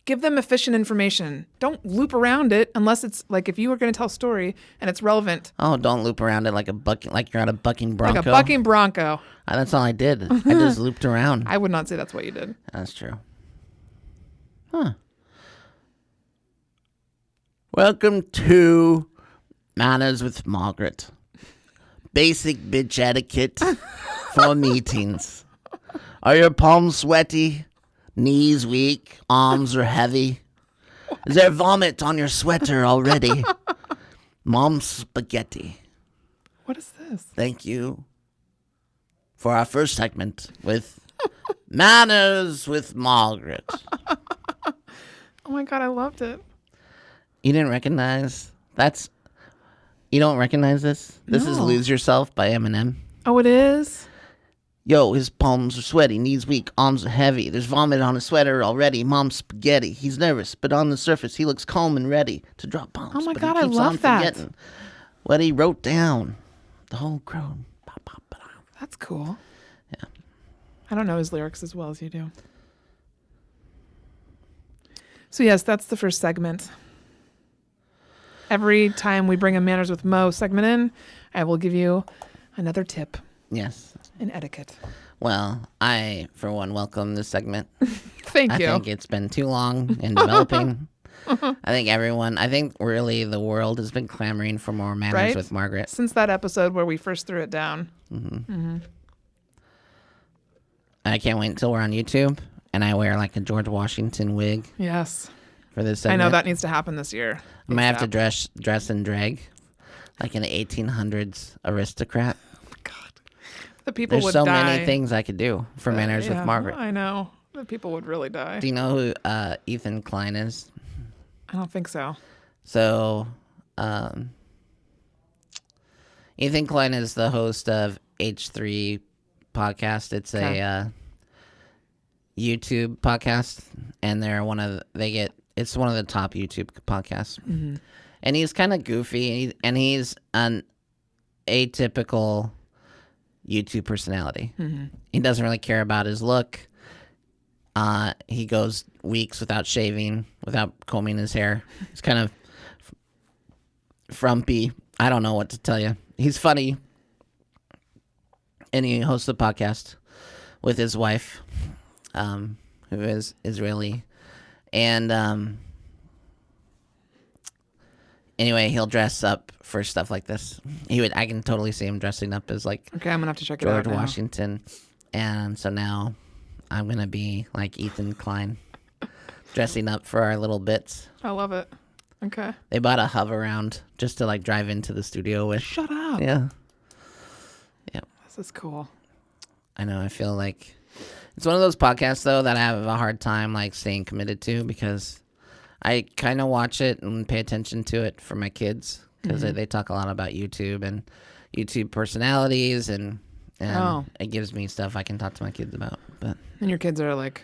Give them efficient information. Don't loop around it unless it's like if you were going to tell a story and it's relevant. Oh, don't loop around it like you're on a bucking bronco. Like a bucking bronco. That's all I did. I just looped around. I would not say that's what you did. That's true. Huh. Welcome to Manners with Margaret. Basic bitch etiquette for meetings. Are your palms sweaty? Knees weak? Arms are heavy? Is there vomit on your sweater already? Mom's spaghetti. What is this? Thank you for our first segment with Manners with Margaret. Oh my God, I loved it. You didn't recognize you don't recognize this? This is Lose Yourself by Eminem. Oh, it is? Yo, his palms are sweaty, knees weak, arms are heavy. There's vomit on his sweater already. Mom's spaghetti. He's nervous, but on the surface, he looks calm and ready to drop bombs. Oh my but God, he I keeps love on that. forgetting what he wrote down. The whole crew. That's cool. Yeah. I don't know his lyrics as well as you do. So yes, that's the first segment. Every time we bring a Manners with Mo segment in, I will give you another tip. Yes. In etiquette. Well, I, for one, welcome this segment. Thank you. I think it's been too long in developing. I think really the world has been clamoring for more Manners with Margaret. Since that episode where we first threw it down. Mm-hmm. Mm-hmm. I can't wait until we're on YouTube and I wear like a George Washington wig. Yes. For this segment. I know that needs to happen this year. I might have to dress in drag like an 1800s aristocrat. Oh my God. The people There's would so die. many things I could do for Manners with Margaret. I know. The people would really die. Do you know who Ethan Klein is? I don't think so. So, Ethan Klein is the host of H3 podcast. It's a YouTube podcast, and it's one of the top YouTube podcasts. Mm-hmm. And he's kind of goofy, and he's an atypical YouTube personality. He doesn't really care about his look. He goes weeks without shaving, without combing his hair. He's kind of frumpy. I don't know what to tell you. He's funny. And he hosts a podcast with his wife, who is Israeli. And anyway, he'll dress up for stuff like this. I can totally see him dressing up as like Okay, I'm gonna have to check it out George Washington. And so now I'm gonna be like Ethan Klein, dressing up for our little bits. I love it. Okay. They bought a hover-round just to like drive into the studio with. Shut up. Yeah. Yep. This is cool. I know. I feel like it's one of those podcasts though that I have a hard time like staying committed to, because I kind of watch it and pay attention to it for my kids, because they talk a lot about YouTube and YouTube personalities, and it gives me stuff I can talk to my kids about. But And your kids are like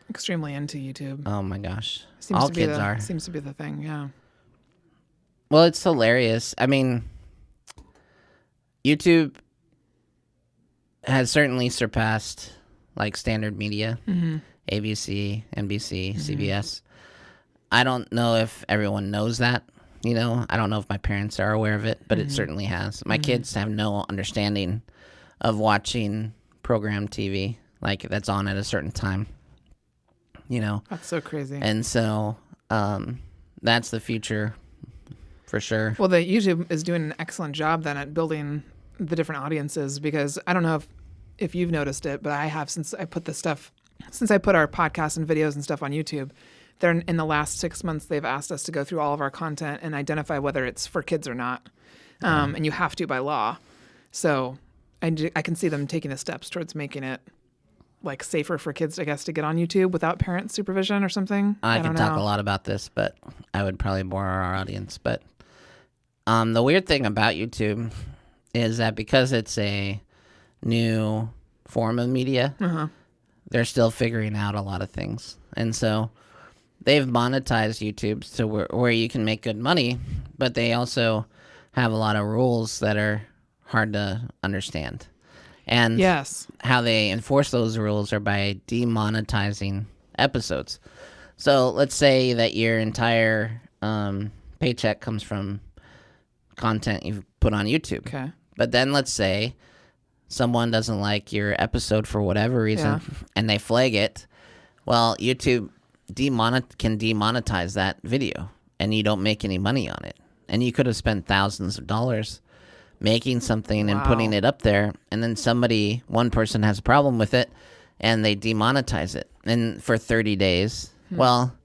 extremely into YouTube. oh my gosh, Seems all to be kids are. Seems to be the thing. Yeah. Well, it's hilarious. I mean, YouTube has certainly surpassed like standard media, ABC, NBC, CBS. I don't know if everyone knows that. You know, I don't know if my parents are aware of it, but it certainly has. My kids have no understanding of watching program TV like that's on at a certain time. You know, That's so crazy. and so that's the future for sure. Well, the YouTube is doing an excellent job then at building the different audiences, because I don't know if you've noticed it, but I have since I put our podcasts and videos and stuff on YouTube. They're in the last 6 months, they've asked us to go through all of our content and identify whether it's for kids or not. And you have to by law. So I can see them taking the steps towards making it like safer for kids, I guess, to get on YouTube without parent supervision or something. I don't could talk know. a lot about this, but I would probably bore our audience. But the weird thing about YouTube is that because it's a new form of media, they're still figuring out a lot of things. And so they've monetized YouTube to where you can make good money, but they also have a lot of rules that are hard to understand. And Yes. how they enforce those rules are by demonetizing episodes. So let's say that your entire paycheck comes from content you've put on YouTube. Okay. But then let's say someone doesn't like your episode for whatever reason, and they flag it. Well, YouTube can demonetize that video, and you don't make any money on it. And you could have spent thousands of dollars making something and putting it up there, and then one person has a problem with it, and they demonetize it. And for 30 days, well,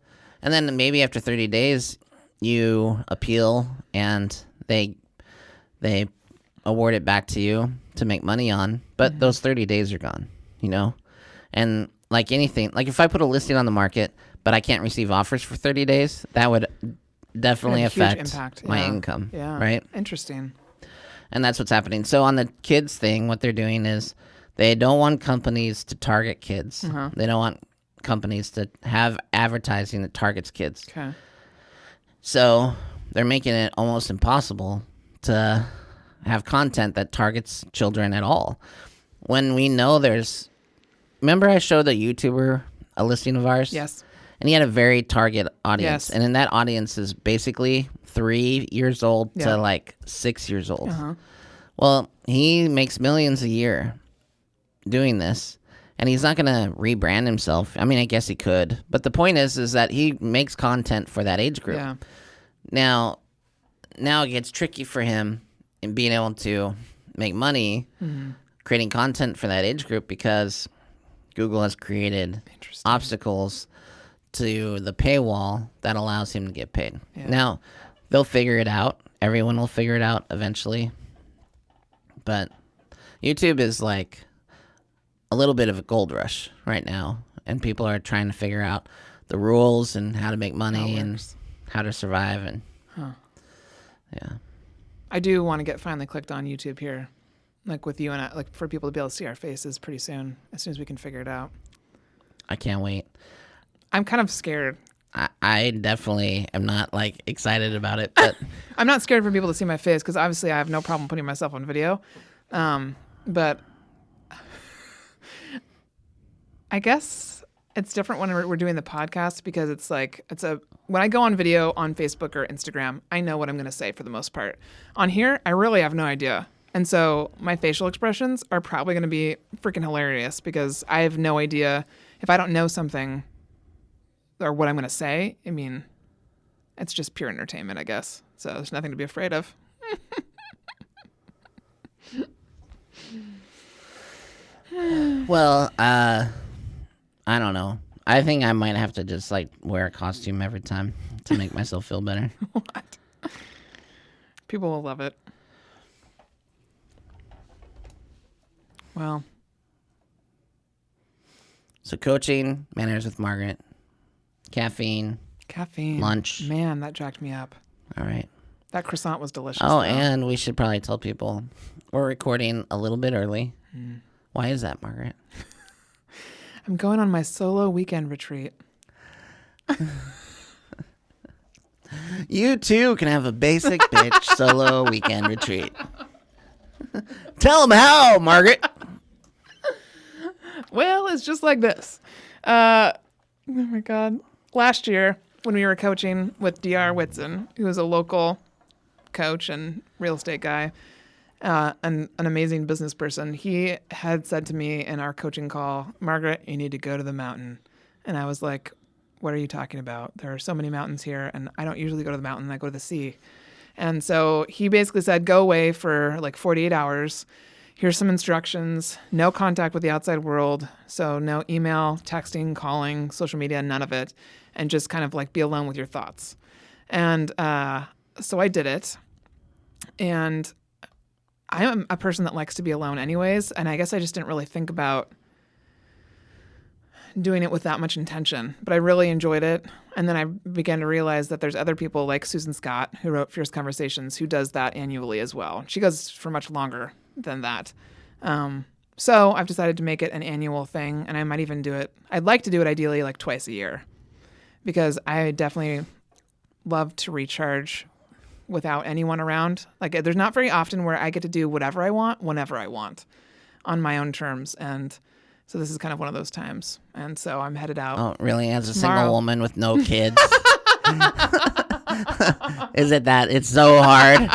and then maybe after 30 days, you appeal, and they award it back to you to make money on, but those 30 days are gone, you know? And like anything, like if I put a listing on the market, but I can't receive offers for 30 days, that would definitely Huge affect impact. my Yeah. income, Yeah. right? Interesting. And that's what's happening. So on the kids thing, what they're doing is they don't want companies to target kids. They don't want companies to have advertising that targets kids. Okay. So they're making it almost impossible to have content that targets children at all. When we know remember I showed a YouTuber a listing of ours? Yes. And he had a very target audience. Yes. And in that audience is basically 3 years old to like 6 years old. Well, he makes millions a year doing this, and he's not going to rebrand himself. I mean, I guess he could. But the point is that he makes content for that age group. Yeah. Now it gets tricky for him in being able to make money creating content for that age group, because Google has created obstacles to the paywall that allows him to get paid. Yeah. Now, they'll figure it out. Everyone will figure it out eventually. But YouTube is like a little bit of a gold rush right now, and people are trying to figure out the rules and how to make money and how to survive. And yeah, I do want to get finally clicked on YouTube here, like with you and I, like for people to be able to see our faces pretty soon, as soon as we can figure it out. I can't wait. I'm kind of scared. I definitely am not like excited about it, but I'm not scared for people to see my face because obviously I have no problem putting myself on video. But I guess it's different when we're doing the podcast because it's like when I go on video on Facebook or Instagram, I know what I'm going to say for the most part. On here, I really have no idea. And so my facial expressions are probably going to be freaking hilarious because I have no idea if I don't know something or what I'm going to say. I mean, it's just pure entertainment, I guess. So there's nothing to be afraid of. well, I don't know. I think I might have to just like wear a costume every time to make myself feel better. What? People will love it. Well. So coaching, manners with Margaret, caffeine, lunch. Man, that jacked me up. All right. That croissant was delicious. Oh, and we should probably tell people we're recording a little bit early. Why is that, Margaret? I'm going on my solo weekend retreat. You too can have a basic bitch solo weekend retreat. Tell them how, Margaret. Well, it's just like this. Oh my God. Last year, when we were coaching with Dr. Whitson, who was a local coach and real estate guy, and an amazing business person, he had said to me in our coaching call, Margaret, you need to go to the mountain. And I was like, what are you talking about? There are so many mountains here, and I don't usually go to the mountain. I go to the sea. And so he basically said, go away for like 48 hours. Here's some instructions. No contact with the outside world. So no email, texting, calling, social media, none of it. And just kind of like be alone with your thoughts. And so I did it. And I am a person that likes to be alone anyways. And I guess I just didn't really think about doing it with that much intention. But I really enjoyed it. And then I began to realize that there's other people like Susan Scott, who wrote Fierce Conversations, who does that annually as well. She goes for much longer than that. So I've decided to make it an annual thing, and I might even do it. I'd like to do it ideally like twice a year because I definitely love to recharge without anyone around. Like there's not very often where I get to do whatever I want, whenever I want on my own terms. And so this is kind of one of those times. And so I'm headed out. Oh, really? As a tomorrow. Single woman with no kids? Is it that it's so hard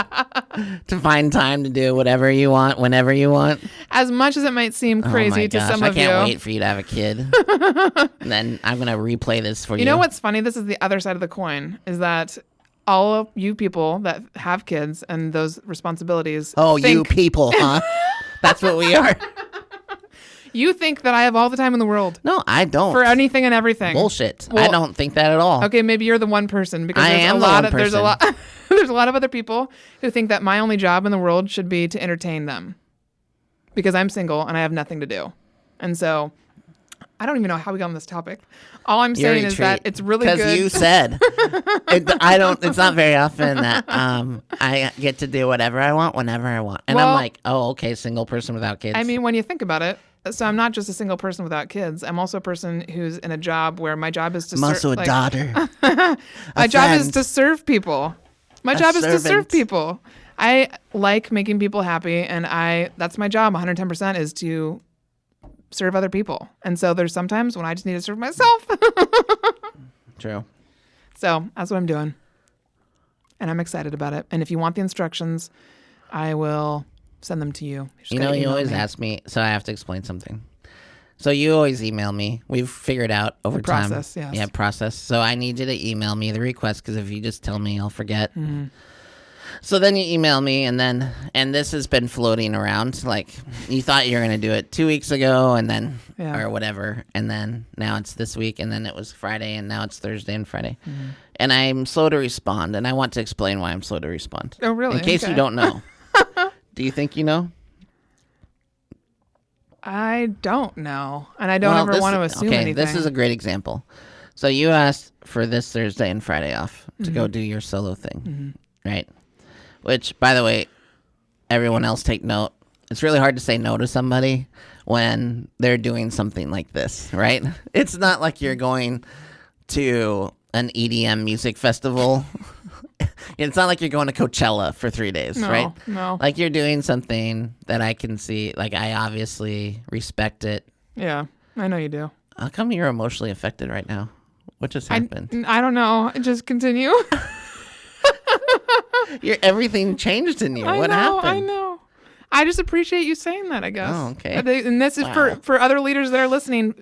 to find time to do whatever you want, whenever you want? As much as it might seem crazy to some of you. I can't wait for you to have a kid. And then I'm going to replay this for you. You know what's funny? This is the other side of the coin, is that all of you people that have kids and those responsibilities. Oh, you people, huh? That's what we are. You think that I have all the time in the world. No, I don't. For anything and everything. Bullshit. Well, I don't think that at all. Okay, maybe you're the one person because there's a lot of other people who think that my only job in the world should be to entertain them. Because I'm single and I have nothing to do. And so I don't even know how we got on this topic. All I'm saying is that it's really good. Because you said it's not very often that I get to do whatever I want whenever I want. And I'm like, oh, okay, single person without kids. I mean, when you think about it, so I'm not just a single person without kids. I'm also a person who's in a job where my job is to serve. I'm also a daughter. My job is to serve people. My job is to serve people. I like making people happy, and that's my job. 110% is to serve other people. And so there's sometimes when I just need to serve myself. True. So that's what I'm doing. And I'm excited about it. And if you want the instructions, I will send them to you. You know, you always ask me, so I have to explain something. So you always email me. We've figured out over time. Process, yes. Yeah, process. So I need you to email me the request because if you just tell me, I'll forget. Mm-hmm. So then you email me, and this has been floating around. Like, you thought you were going to do it 2 weeks ago, and then, or whatever, and then now it's this week, and then it was Friday, and now it's Thursday and Friday. Mm-hmm. And I'm slow to respond, and I want to explain why I'm slow to respond. Oh, really? In case you don't know. Do you think you know? I don't know, and I don't ever want to assume anything. This is a great example. So you asked for this Thursday and Friday off to go do your solo thing, right? Which, by the way, everyone else take note. It's really hard to say no to somebody when they're doing something like this, right? It's not like you're going to an EDM music festival. It's not like you're going to Coachella for 3 days, right? No. Like you're doing something that I can see. Like I obviously respect it. Yeah, I know you do. How come you're emotionally affected right now? What just happened? I don't know. Just continue. Everything changed in you. What happened? I know. I just appreciate you saying that, I guess. Oh, okay. And this is for other leaders that are listening.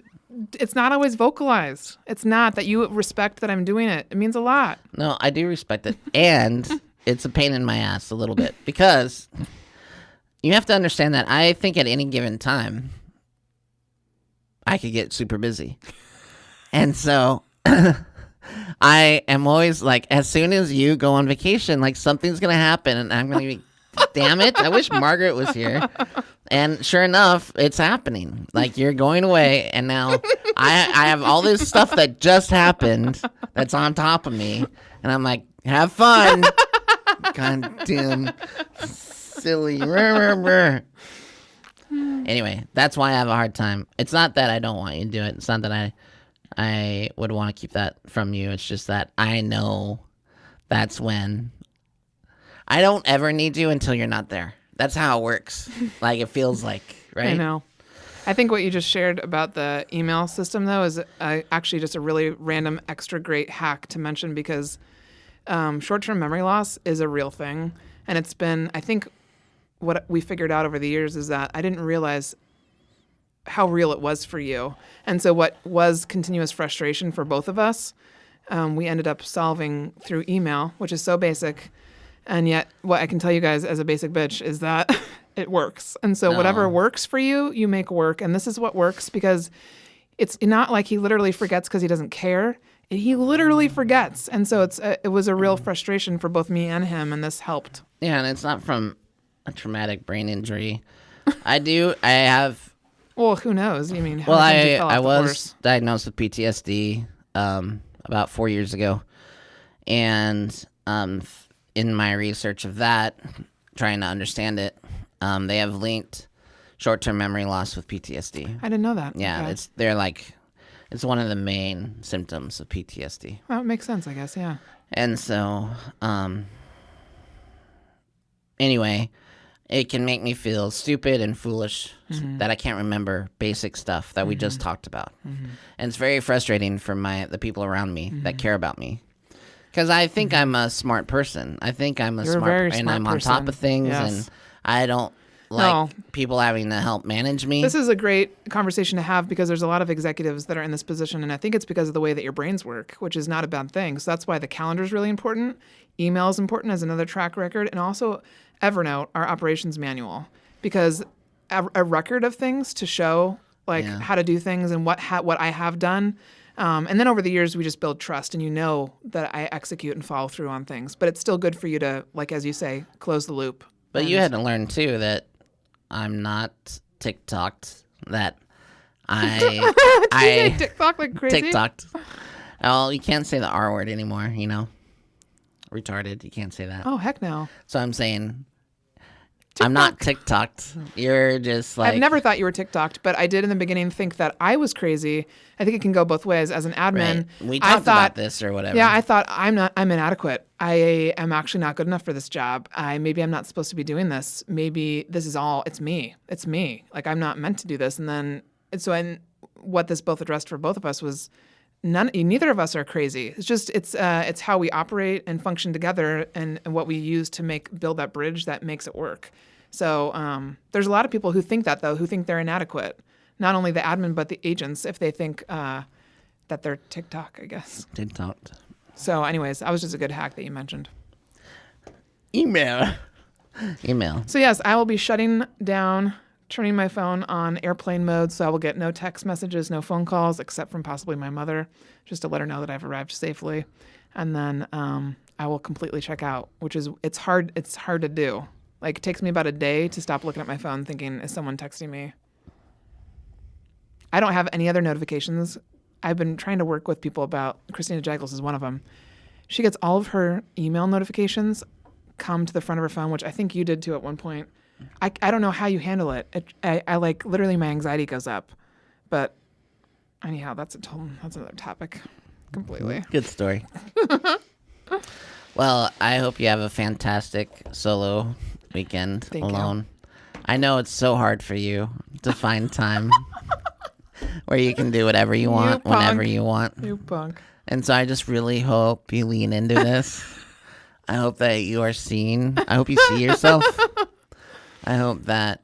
It's not always vocalized. It's not that you respect that I'm doing it. It means a lot. No, I do respect it. And it's a pain in my ass a little bit because you have to understand that I think at any given time I could get super busy. And so I am always like, as soon as you go on vacation, like something's going to happen and I'm going to be, damn it, I wish Margaret was here. And sure enough, it's happening. Like you're going away and now I have all this stuff that just happened that's on top of me. And I'm like, have fun. Goddamn silly. Anyway, that's why I have a hard time. It's not that I don't want you to do it. It's not that I would want to keep that from you. It's just that I know that's when I don't ever need you until you're not there. That's how it works. Like it feels like, right? I know. I think what you just shared about the email system, though, is actually just a really random, extra great hack to mention because short-term memory loss is a real thing. And it's been, I think, what we figured out over the years is that I didn't realize how real it was for you. And so what was continuous frustration for both of us, we ended up solving through email, which is so basic. And yet what I can tell you guys as a basic bitch is that it works. And so whatever works for you, you make work. And this is what works because it's not like he literally forgets because he doesn't care. He literally forgets. And so it was a real frustration for both me and him. And this helped. Yeah, and it's not from a traumatic brain injury. I have. Well, who knows? You mean, how well, many times you fell off I the was horse? diagnosed with PTSD about 4 years ago. And in my research of that, trying to understand it, they have linked short-term memory loss with PTSD. I didn't know that. Yeah, Okay. it's one of the main symptoms of PTSD. Well, it makes sense, I guess, yeah. And so, anyway, it can make me feel stupid and foolish that I can't remember basic stuff that we just talked about. And it's very frustrating for the people around me that care about me. Because I think I'm a smart person. I think I'm You're a very smart I'm on person. top of things, Yes. and I don't like people having to help manage me. This is a great conversation to have because there's a lot of executives that are in this position, and I think it's because of the way that your brains work, which is not a bad thing. So that's why the calendar is really important. Email is important as another track record, and also Evernote, our operations manual, because a record of things to show how to do things and what I have done. And then over the years, we just build trust, and you know that I execute and follow through on things. But it's still good for you to, like as you say, close the loop. But you had to learn too that I'm not TikToked. That I TikTok like crazy. TikToked. Oh, you can't say the R word anymore. You know, retarded. You can't say that. Oh heck no. So I'm saying. I'm not TikToked. You're just like... I've never thought you were TikToked, but I did in the beginning think that I was crazy. I think it can go both ways. As an admin, right. We talked about this or whatever. Yeah, I thought I'm inadequate. I am actually not good enough for this job. Maybe I'm not supposed to be doing this. Maybe this is all, it's me. It's me. Like I'm not meant to do this. And what this both addressed for both of us was neither of us are crazy. It's just, it's how we operate and function together and what we use to build that bridge that makes it work. So there's a lot of people who think that, though, who think they're inadequate. Not only the admin, but the agents, if they think that they're TikTok, I guess. TikToked. So anyways, that was just a good hack that you mentioned. Email. So yes, I will be shutting down, turning my phone on airplane mode, so I will get no text messages, no phone calls, except from possibly my mother, just to let her know that I've arrived safely. And then I will completely check out, which is, it's hard to do. Like, it takes me about a day to stop looking at my phone thinking, is someone texting me? I don't have any other notifications. I've been trying to work with people about, Christina Jagels is one of them. She gets all of her email notifications come to the front of her phone, which I think you did too at one point. I don't know how you handle it. I like, literally my anxiety goes up. But anyhow, that's another topic. completely. Good story. Well, I hope you have a fantastic solo weekend Thank alone. I know it's so hard for you to find time where you can do whatever you want, whenever you want. You punk. And so I just really hope you lean into this. I hope that you are seen. I hope you see yourself. I hope that,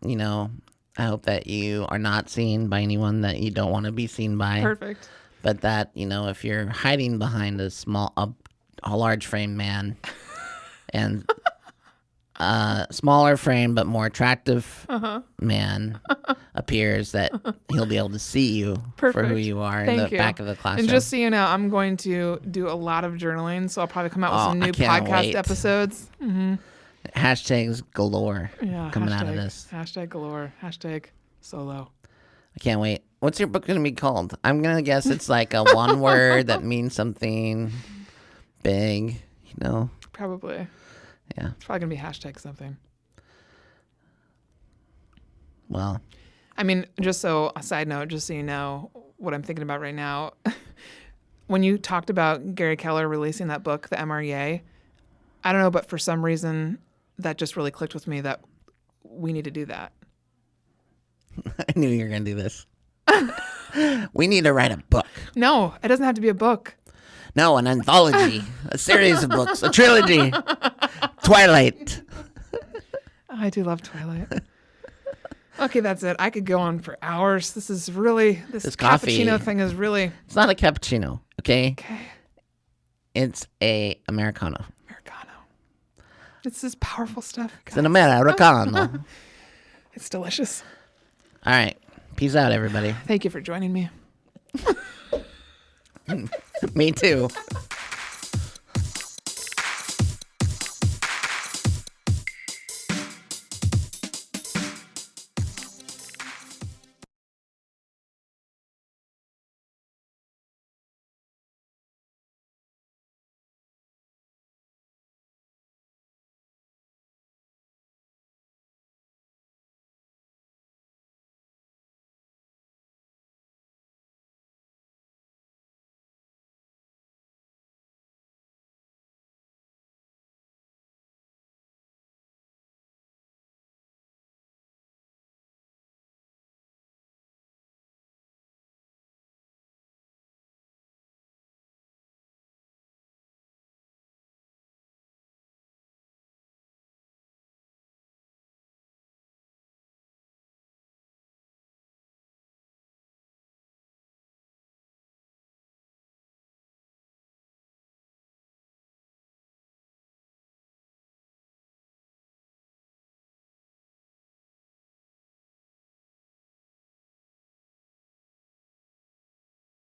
you know, I hope that you are not seen by anyone that you don't want to be seen by. Perfect. But that, you know, if you're hiding behind a large frame man and smaller frame but more attractive man appears, that he'll be able to see you for who you are in the back of the classroom. And just so you know, I'm going to do a lot of journaling, so I'll probably come out with some new podcast episodes. Mm-hmm. Hashtags galore coming out of this. Hashtag galore. Hashtag solo. I can't wait. What's your book going to be called? I'm going to guess it's like a one word that means something big, you know? Probably. Yeah. It's probably going to be hashtag something. Well. I mean, just so, a side note, just so you know what I'm thinking about right now. When you talked about Gary Keller releasing that book, The MREA, I don't know, but for some reason, that just really clicked with me that we need to do that. I knew you were going to do this. We need to write a book. No, it doesn't have to be a book. No, an anthology, a series of books, a trilogy. Twilight. I do love Twilight. Okay, that's it. I could go on for hours. This is really, this cappuccino thing is really. It's not a cappuccino, okay? Okay. It's a Americano. It's this powerful stuff. It's an Americano. It's delicious. All right. Peace out, everybody. Thank you for joining me. Me too.